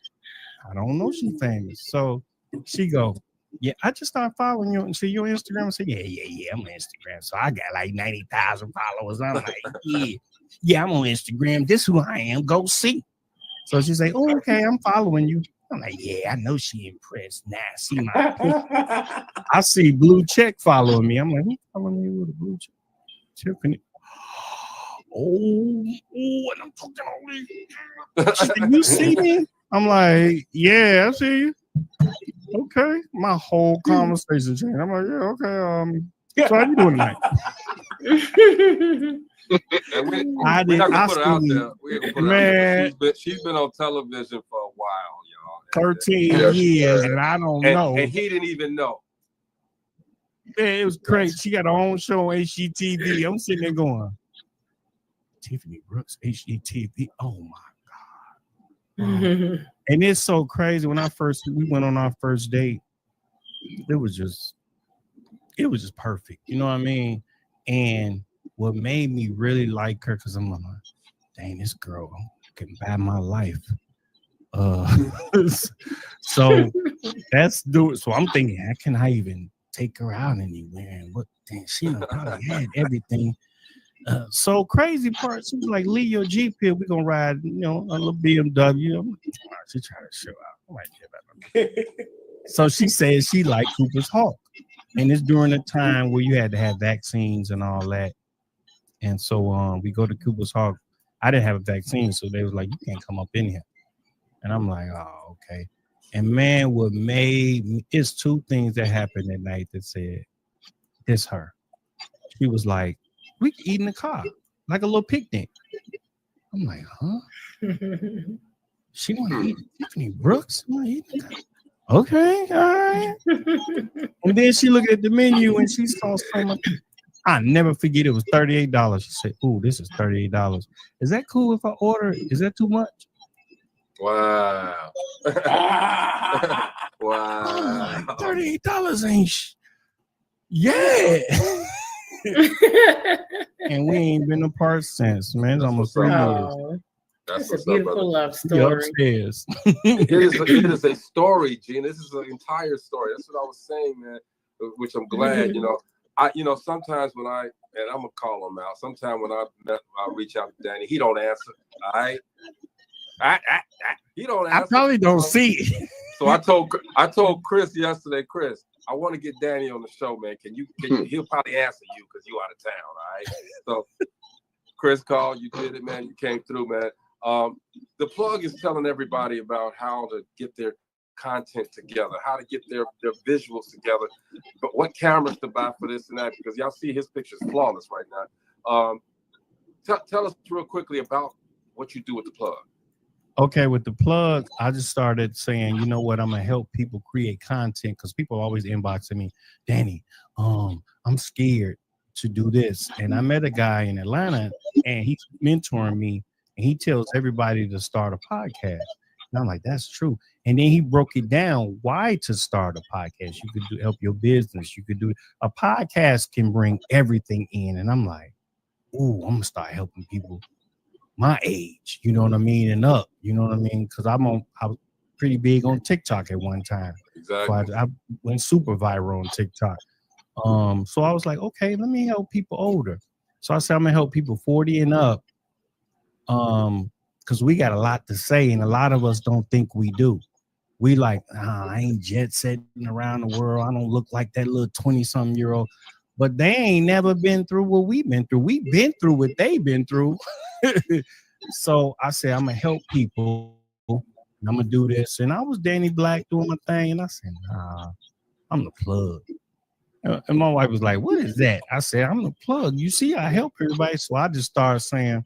I don't know she's famous. So she go, yeah, I just started following you and see your Instagram. I said, yeah, I'm on Instagram. So I got like 90,000 followers. I'm like, yeah, I'm on Instagram. This is who I am. Go see. So she say, oh, okay, I'm following you. I'm like, yeah, I know she impressed. Now see my picture. I see blue check following me. I'm like, who's following me with a blue check? Tiffany. Oh, and I'm talking all this. She said, you see me? I'm like, yeah, I see you. Okay. My whole conversation changed. I'm like, yeah, okay. So how you doing tonight? We're not gonna put her out there. We're gonna put her out there. She's been on television for a while, y'all. 13 years, and I don't know. And he didn't even know. Man, it was crazy. She got her own show on HGTV. I'm sitting there going, Tiffany Brooks, HGTV. Oh my God. And it's so crazy. When we went on our first date, it was just perfect. You know what I mean? And what made me really like her, because I'm like, dang, this girl can buy my life. So that's do it. So I'm thinking, how can I even take her out anywhere? And what? Dang, she probably had everything. So crazy part, she was like, leave your Jeep here. We're gonna ride, a little BMW. I'm like, she tried to show out. I'm like, yeah, so she said she liked Cooper's Hawk. And it's during the time where you had to have vaccines and all that. And so we go to Cooper's Hawk. I didn't have a vaccine, so they was like, you can't come up in here. And I'm like, oh, okay. And man, what made me, it's two things that happened that night that said, it's her. She was like, we can eat in the car, like a little picnic. I'm like, huh? She want to eat Tiffany Brooks? Okay, all right. And then she looked at the menu and she saw so much. I never forget it was $38. She said, ooh, this is $38. Is that cool if I order? Is that too much? Wow. Wow. $38 ain't yeah. And we ain't been apart since, man. It's almost 3 years. That's a beautiful love story. Upstairs. It is a story, Gene. This is an entire story. That's what I was saying, man. Which I'm glad, sometimes when I'm gonna call him out. Sometimes when I reach out to Danny, he don't answer. All right. He don't answer. I probably don't see it. So I told Chris yesterday, Chris, I want to get Danny on the show, man. Can you he'll probably answer you because you out of town, all right? So Chris called, you did it, man. You came through, man. The plug is telling everybody about how to get their content together, how to get their visuals together, but what cameras to buy for this and that, because y'all see his picture's flawless right now. Tell us real quickly about what you do with the plug. Okay, with the plug, I just started saying, you know what, I'm gonna help people create content because people are always inboxing me, Danny, I'm scared to do this. And I met a guy in Atlanta and he's mentoring me and he tells everybody to start a podcast. And I'm like, that's true. And then he broke it down why to start a podcast. You could help your business. You could do a podcast can bring everything in. And I'm like, ooh, I'm gonna start helping people my age, you know what I mean, and up, you know what I mean, because I was pretty big on TikTok at one time. Exactly. So I went super viral on TikTok. So I was like, okay, let me help people older. So I said I'm gonna help people 40 and up, because we got a lot to say, and a lot of us don't think we do. We like, I ain't jet setting around the world. I don't look like that little 20-something-year-old. But they ain't never been through what we've been through. We've been through what they've been through. So I said, I'm going to help people. And I'm going to do this. And I was Danny Black doing my thing. And I said, nah, I'm the plug. And my wife was like, what is that? I said, I'm the plug. You see, I help everybody. So I just started saying,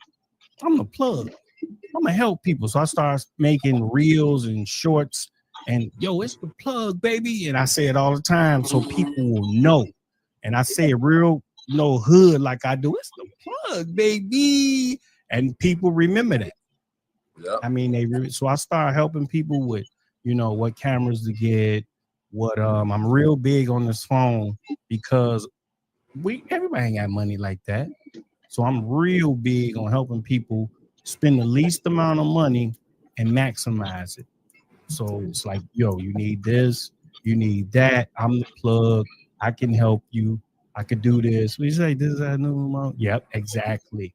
I'm the plug. I'm going to help people. So I started making reels and shorts. And, yo, it's the plug, baby. And I say it all the time so people will know. And I say it real, hood like I do. It's the plug, baby. And people remember that. Yep. I mean, so I started helping people with, what cameras to get, what I'm real big on this phone because everybody ain't got money like that. So I'm real big on helping people spend the least amount of money and maximize it. So it's like, yo, you need this, you need that. I'm the plug. I can help you. I could do this. We say this is a new month. Yep, exactly.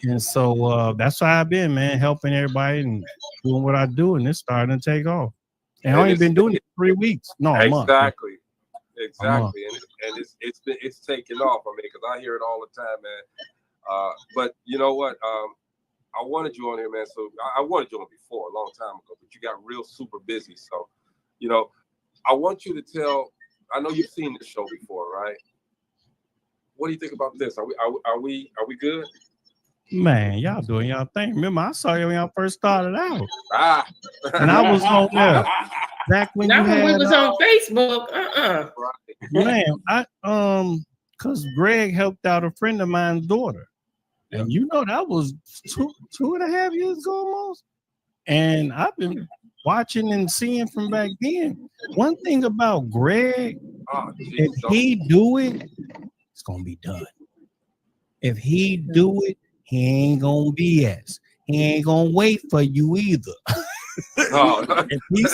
And so that's why I've been, man, helping everybody and doing what I do, and it's starting to take off. And I only been doing it 3 weeks. No, a month. Exactly. And it's taking off. I mean, because I hear it all the time, man. But you know what? I wanted you on here, man. So I wanted you on before a long time ago, but you got real super busy. So, you know, I want you to tell. I know you've seen this show before, right? What do you think about this? Are we good? Man, y'all doing y'all thing. Remember, I saw you when y'all first started out. And I was on there back when Not you when had, we was on Facebook. Man, because Greg helped out a friend of mine's daughter. And you know that was 2.5 years ago almost. And I've been watching and seeing from back then. One thing about Greg, if he do it, it's gonna be done. If he do it, he ain't gonna BS. He ain't gonna wait for you either. If he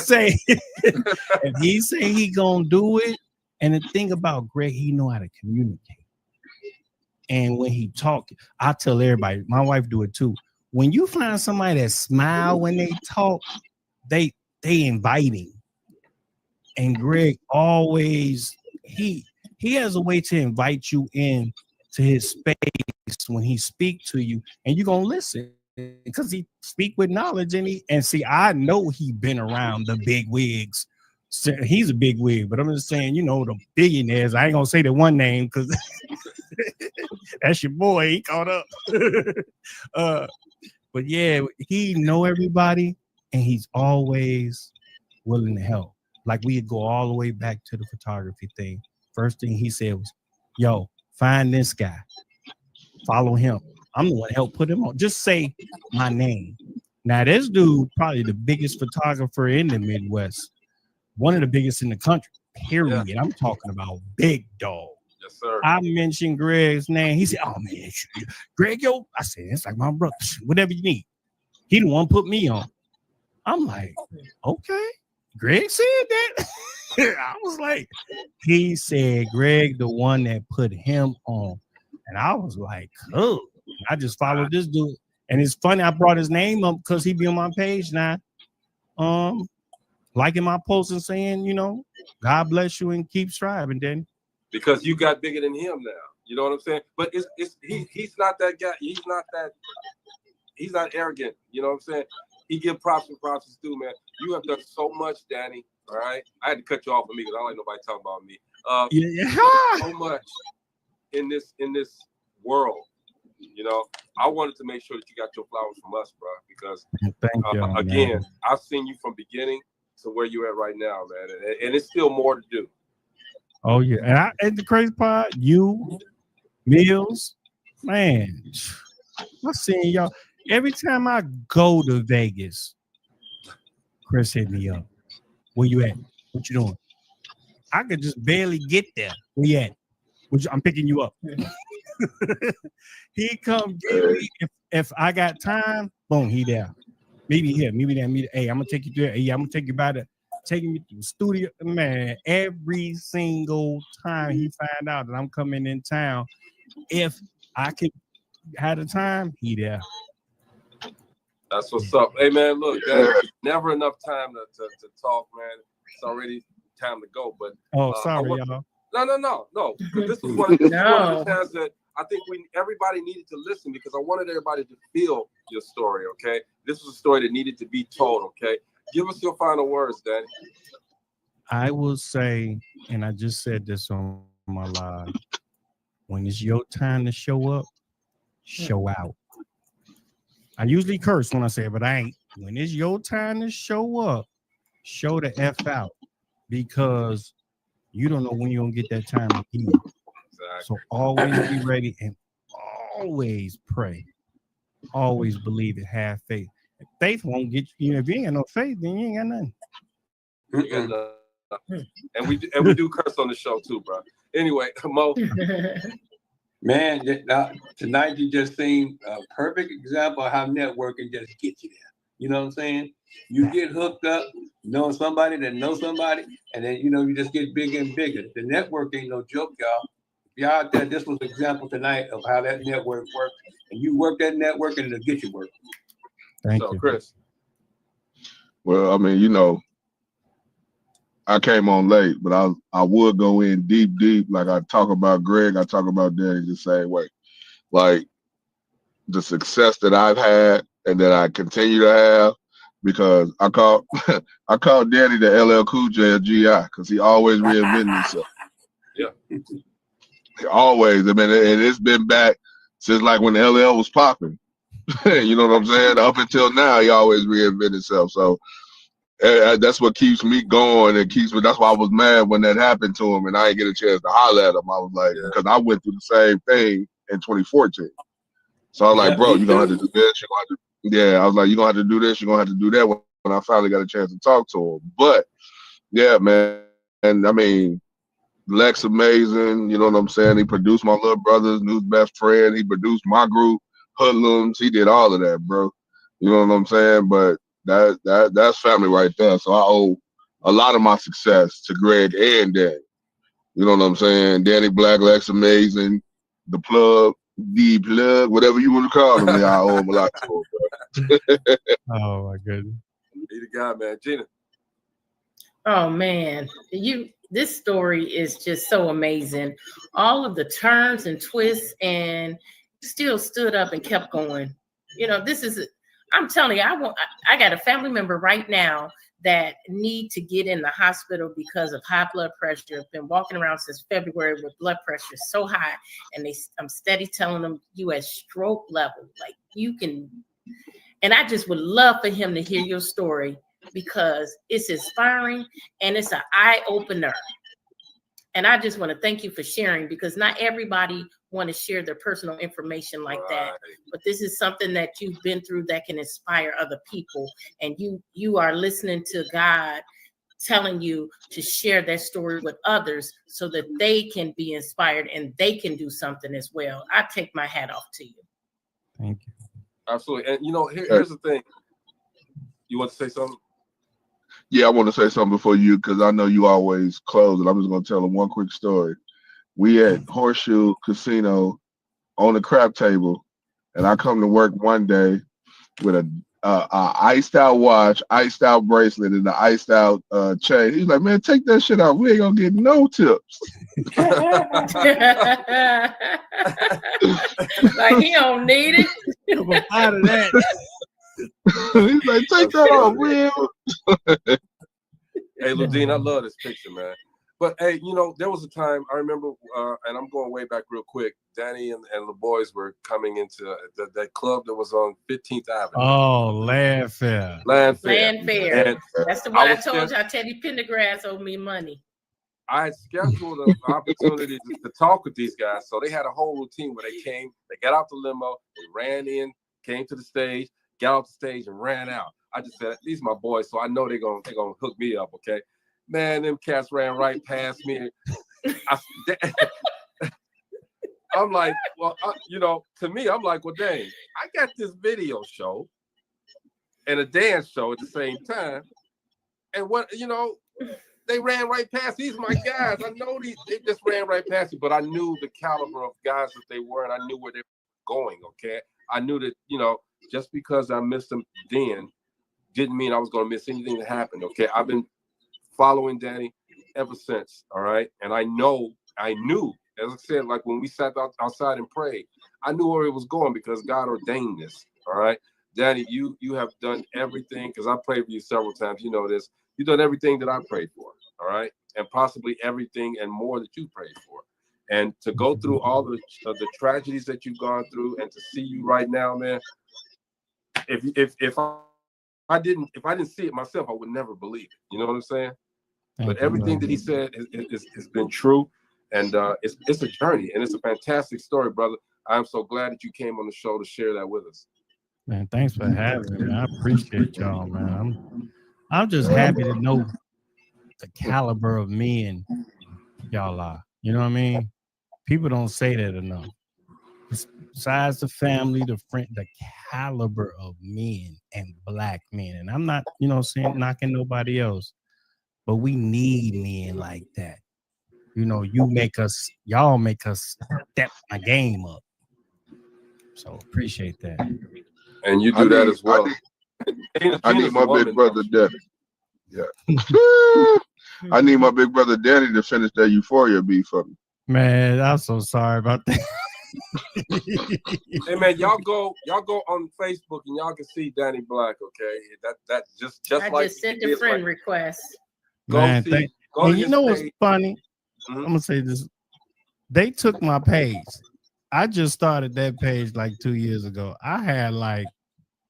say he gonna do it, and the thing about Greg, he know how to communicate. And when he talk, I tell everybody, my wife do it too. When you find somebody that smile when they talk, they inviting. And Greg always he has a way to invite you in to his space when he speak to you, and you're gonna listen because he speak with knowledge. And see, I know he been around the big wigs. So he's a big wig, but I'm just saying, you know, the billionaires. I ain't gonna say the one name because that's your boy. He caught up. But yeah, he know everybody, and he's always willing to help. Like we go all the way back to the photography thing. First thing he said was, "Yo, find this guy, follow him. I'm the one to help put him on. Just say my name." Now this dude probably the biggest photographer in the Midwest, one of the biggest in the country. Period. I'm talking about big dog. Yes, sir. I mentioned Greg's name. He said, "Oh man, Greg, yo." I said, "It's like my brother. Whatever you need." He the one put me on. I'm like, okay. Greg said that. I was like, he said Greg the one that put him on. And I was like, oh, I just followed this dude. And it's funny, I brought his name up because he be on my page now. Liking my posts and saying, you know, God bless you and keep striving, Danny. Because you got bigger than him now. You know what I'm saying? But he's not that guy. He's not arrogant. You know what I'm saying? He give props and props is due, man. You have done so much, Danny. All right. I had to cut you off of me because I don't like nobody talking about me. So much in this world. You know, I wanted to make sure that you got your flowers from us, bro, because again, I've seen you from beginning to where you're at right now, man, and it's still more to do. Oh yeah, and the crazy part, you, Mills, man, I seen y'all every time I go to Vegas. Chris hit me up. Where you at? What you doing? I could just barely get there. Where you at? I'm picking you up. He come get me if I got time. Boom, he there. Maybe here, maybe there. Hey, I'm gonna take you there. Hey, I'm gonna take you by taking me to the studio. Man, every single time he find out that I'm coming in town, if I could have the time, he there. That's what's up. Hey man, look, there's never enough time to talk, man. It's already time to go. But sorry, y'all. No. This is one of the times that I think everybody needed to listen because I wanted everybody to feel your story. Okay, this was a story that needed to be told. Okay, give us your final words, Danny. I will say, and I just said this on my live: when it's your time to show up, show out. I usually curse when I say it, but I ain't. When it's your time to show up, show the F out because you don't know when you're going to get that time again. Exactly. So always be ready and always pray. Always believe it. Have faith. Faith won't get you. If you ain't got no faith, then you ain't got nothing. You got nothing. And we do curse on the show too, bro. Anyway, Mo. Man, tonight you just seen a perfect example of how networking just gets you there. You know what I'm saying? You get hooked up, knowing somebody that knows somebody, and then, you know, you just get bigger and bigger. The network ain't no joke, y'all. y'all out there, this was an example tonight of how that network works. And you work that network and it'll get you work. Thank So, you. Chris. Well, I mean, I came on late, but I would go in deep. Like I talk about Greg, I talk about Danny the same way. Like the success that I've had and that I continue to have, because I call Danny the LL Cool J of GI because he always reinventing himself. Yeah. He always. I mean, and it's been back since like when LL was popping. You know what I'm saying? Up until now, he always reinvented himself. So that's what keeps me going and keeps me. That's why I was mad when that happened to him and I didn't get a chance to holler at him. I was like, because I went through the same thing in 2014. So I was like, bro, you're going to have to do this. I was like, you're going to have to do this. You're going to have to do that when I finally got a chance to talk to him. But, yeah, man. And, I mean, Lex amazing. You know what I'm saying? He produced my little brother's new best friend. He produced my group, Hoodlums. He did all of that, bro. You know what I'm saying? But that's family right there. So I owe a lot of my success to Greg and Danny. You know what I'm saying? Danny Black, Lex amazing. The plug, whatever you want to call him. I owe him a lot to him, bro. Oh my goodness. Be the guy, man. Gina. Oh man, this story is just so amazing. All of the turns and twists, and still stood up and kept going. I'm telling you, I got a family member right now that need to get in the hospital because of high blood pressure. I've been walking around since February with blood pressure so high, and I'm steady telling them you at stroke level, like you can. And I just would love for him to hear your story because it's inspiring and it's an eye opener. And I just want to thank you for sharing, because not everybody want to share their personal information like that. But this is something that you've been through that can inspire other people. And you are listening to God telling you to share that story with others so that they can be inspired and they can do something as well. I take my hat off to you. Thank you. Absolutely. And here's the thing. You want to say something? Yeah, I want to say something before you, because I know you always close, and I'm just going to tell them one quick story. We at Horseshoe Casino on the crap table, and I come to work one day with a iced out watch, iced out bracelet, and the iced out chain. He's like, man, take that shit out. We ain't going to get no tips. Like he don't need it. Out of that. He's like, take that off, real. Hey, Ludine, I love this picture, man. But hey, there was a time I remember, and I'm going way back real quick. Danny and the boys were coming into that club that was on 15th Avenue. Oh, Land Fair. Land Fair. And that's the one I told y'all. Teddy Pendergrass owed me money. I had scheduled an opportunity to talk with these guys, so they had a whole routine where they came, they got out the limo, they ran in, came to the stage, got off the stage, and ran out. I just said, these are my boys, so I know they're gonna hook me up, okay? Man, them cats ran right past me. I'm like, well, to me, I'm like, well, dang, I got this video show and a dance show at the same time. And they ran right past. These are my guys. I know they just ran right past me, but I knew the caliber of guys that they were, and I knew where they were going, okay? I knew that, just because I missed them then didn't mean I was going to miss anything that happened, okay? I've been following Danny ever since, all right? And I knew, as I said, like when we sat outside and prayed, I knew where it was going because God ordained this, all right? Danny, you have done everything, because I prayed for you several times, you know this. You've done everything that I prayed for, all right? And possibly everything and more that you prayed for. And to go through all the tragedies that you've gone through and to see you right now, man, if I didn't see it myself, I would never believe it. You know what I'm saying? But everything that he said has been true, and it's a journey, and it's a fantastic story, brother. I'm so glad that you came on the show to share that with us. Man, thanks for having me. I appreciate y'all, man. I'm just happy to know the caliber of men y'all are. You know what I mean? People don't say that enough. Besides the family, the friend, the caliber of men and black men. And I'm not, saying knocking nobody else, but we need men like that. you know, y'all make us step my game up. So appreciate that. And you do that as well. I need my big brother Danny. Yeah. I need my big brother Danny to finish that Euphoria beat for me. Man, I'm so sorry about that. Hey man, y'all go on Facebook and y'all can see Danny Black. Okay, that just I like just sent a friend request. Man, go to and you his know what's page. funny? Mhm. I'm gonna say this. They took my page. I just started that page like 2 years ago. I had like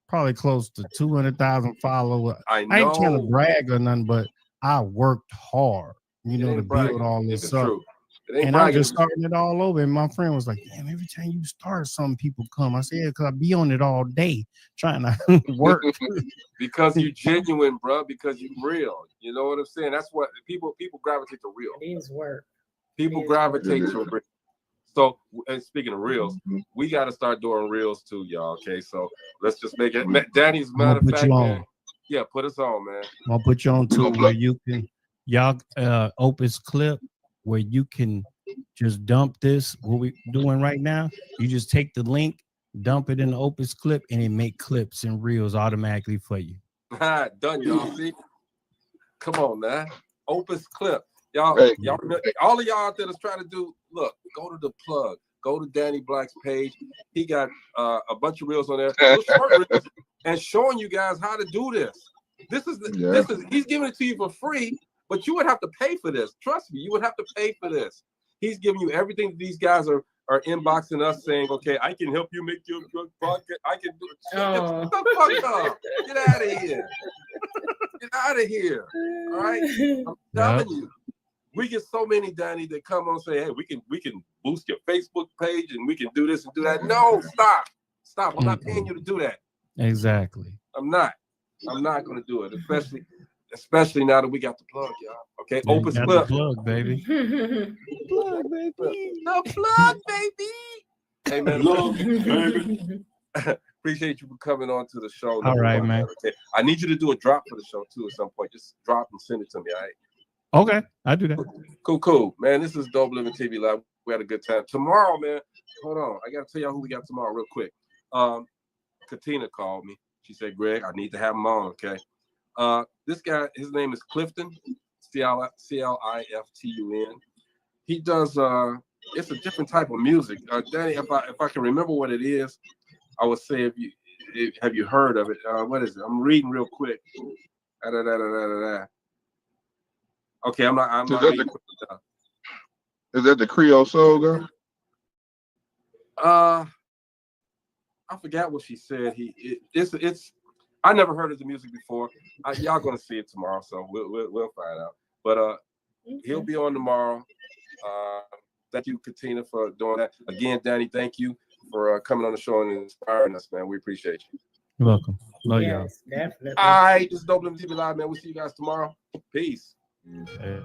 probably close to 200,000 followers. I I ain't trying to know. brag or nothing, but I worked hard, you It know, to ain't build bragging. all It's this the up. truth. It ain't And I'm bragging. just starting it all over. And my friend was like, damn, every time you start, some people come. I said, because I be on it all day trying to work. Because you genuine, bro. Because you real. You know what I'm saying? That's what people gravitate to real. It is work. People gravitate to real. So, and speaking of reels, we got to start doing reels too, y'all. Okay, so let's just make it. Danny's matter of fact, man. Yeah, put us on, man. I'll put you on to where you can, y'all, Opus clip, where you can just dump this, what we doing right now. You just take the link, dump it in the Opus clip, and it make clips and reels automatically for you. Done, y'all. See? Come on, man. Opus clip. Y'all, all of y'all out there that's trying to do, look, go to the plug. Go to Danny Black's page. He got a bunch of reels on there, short reels, and showing you guys how to do this. This is he's giving it to you for free, but you would have to pay for this. Trust me, you would have to pay for this. He's giving you everything. These guys are inboxing us saying, okay, I can help you make your podcast. I can do it. Shut the fuck up. Get out of here. Get out of here. All right? I'm telling you. We get so many, Danny, that come on and say, hey, we can boost your Facebook page and we can do this and do that. No, stop. I'm not paying you to do that. Exactly. I'm not going to do it, especially now that we got the plug, y'all. Okay, Opus clip. The plug, baby. The plug, baby. Hey, man. Appreciate you for coming on to the show. All right, man. Okay. I need you to do a drop for the show, too, at some point. Just drop and send it to me, all right? Okay, I do that. Cool. Man, this is Dope Living TV Live. We had a good time. Tomorrow, man, hold on. I got to tell y'all who we got tomorrow real quick. Katina called me. She said, Greg, I need to have him on, okay? This guy, his name is Clifton, Cliftun. He does, it's a different type of music. Danny, if I can remember what it is, I would say, have you heard of it? What is it? I'm reading real quick. Okay, I'm not reading. Is that the Creole Soul guy? I forgot what she said. It's I never heard of the music before. Y'all gonna see it tomorrow, so we'll find out. But he'll be on tomorrow. Thank you, Katina, for doing that. Again, Danny, thank you for coming on the show and inspiring us, man. We appreciate you. You're welcome. Love y'all. Definitely. All right, this is Dope Living TV Live, man. We'll see you guys tomorrow. Peace. Okay.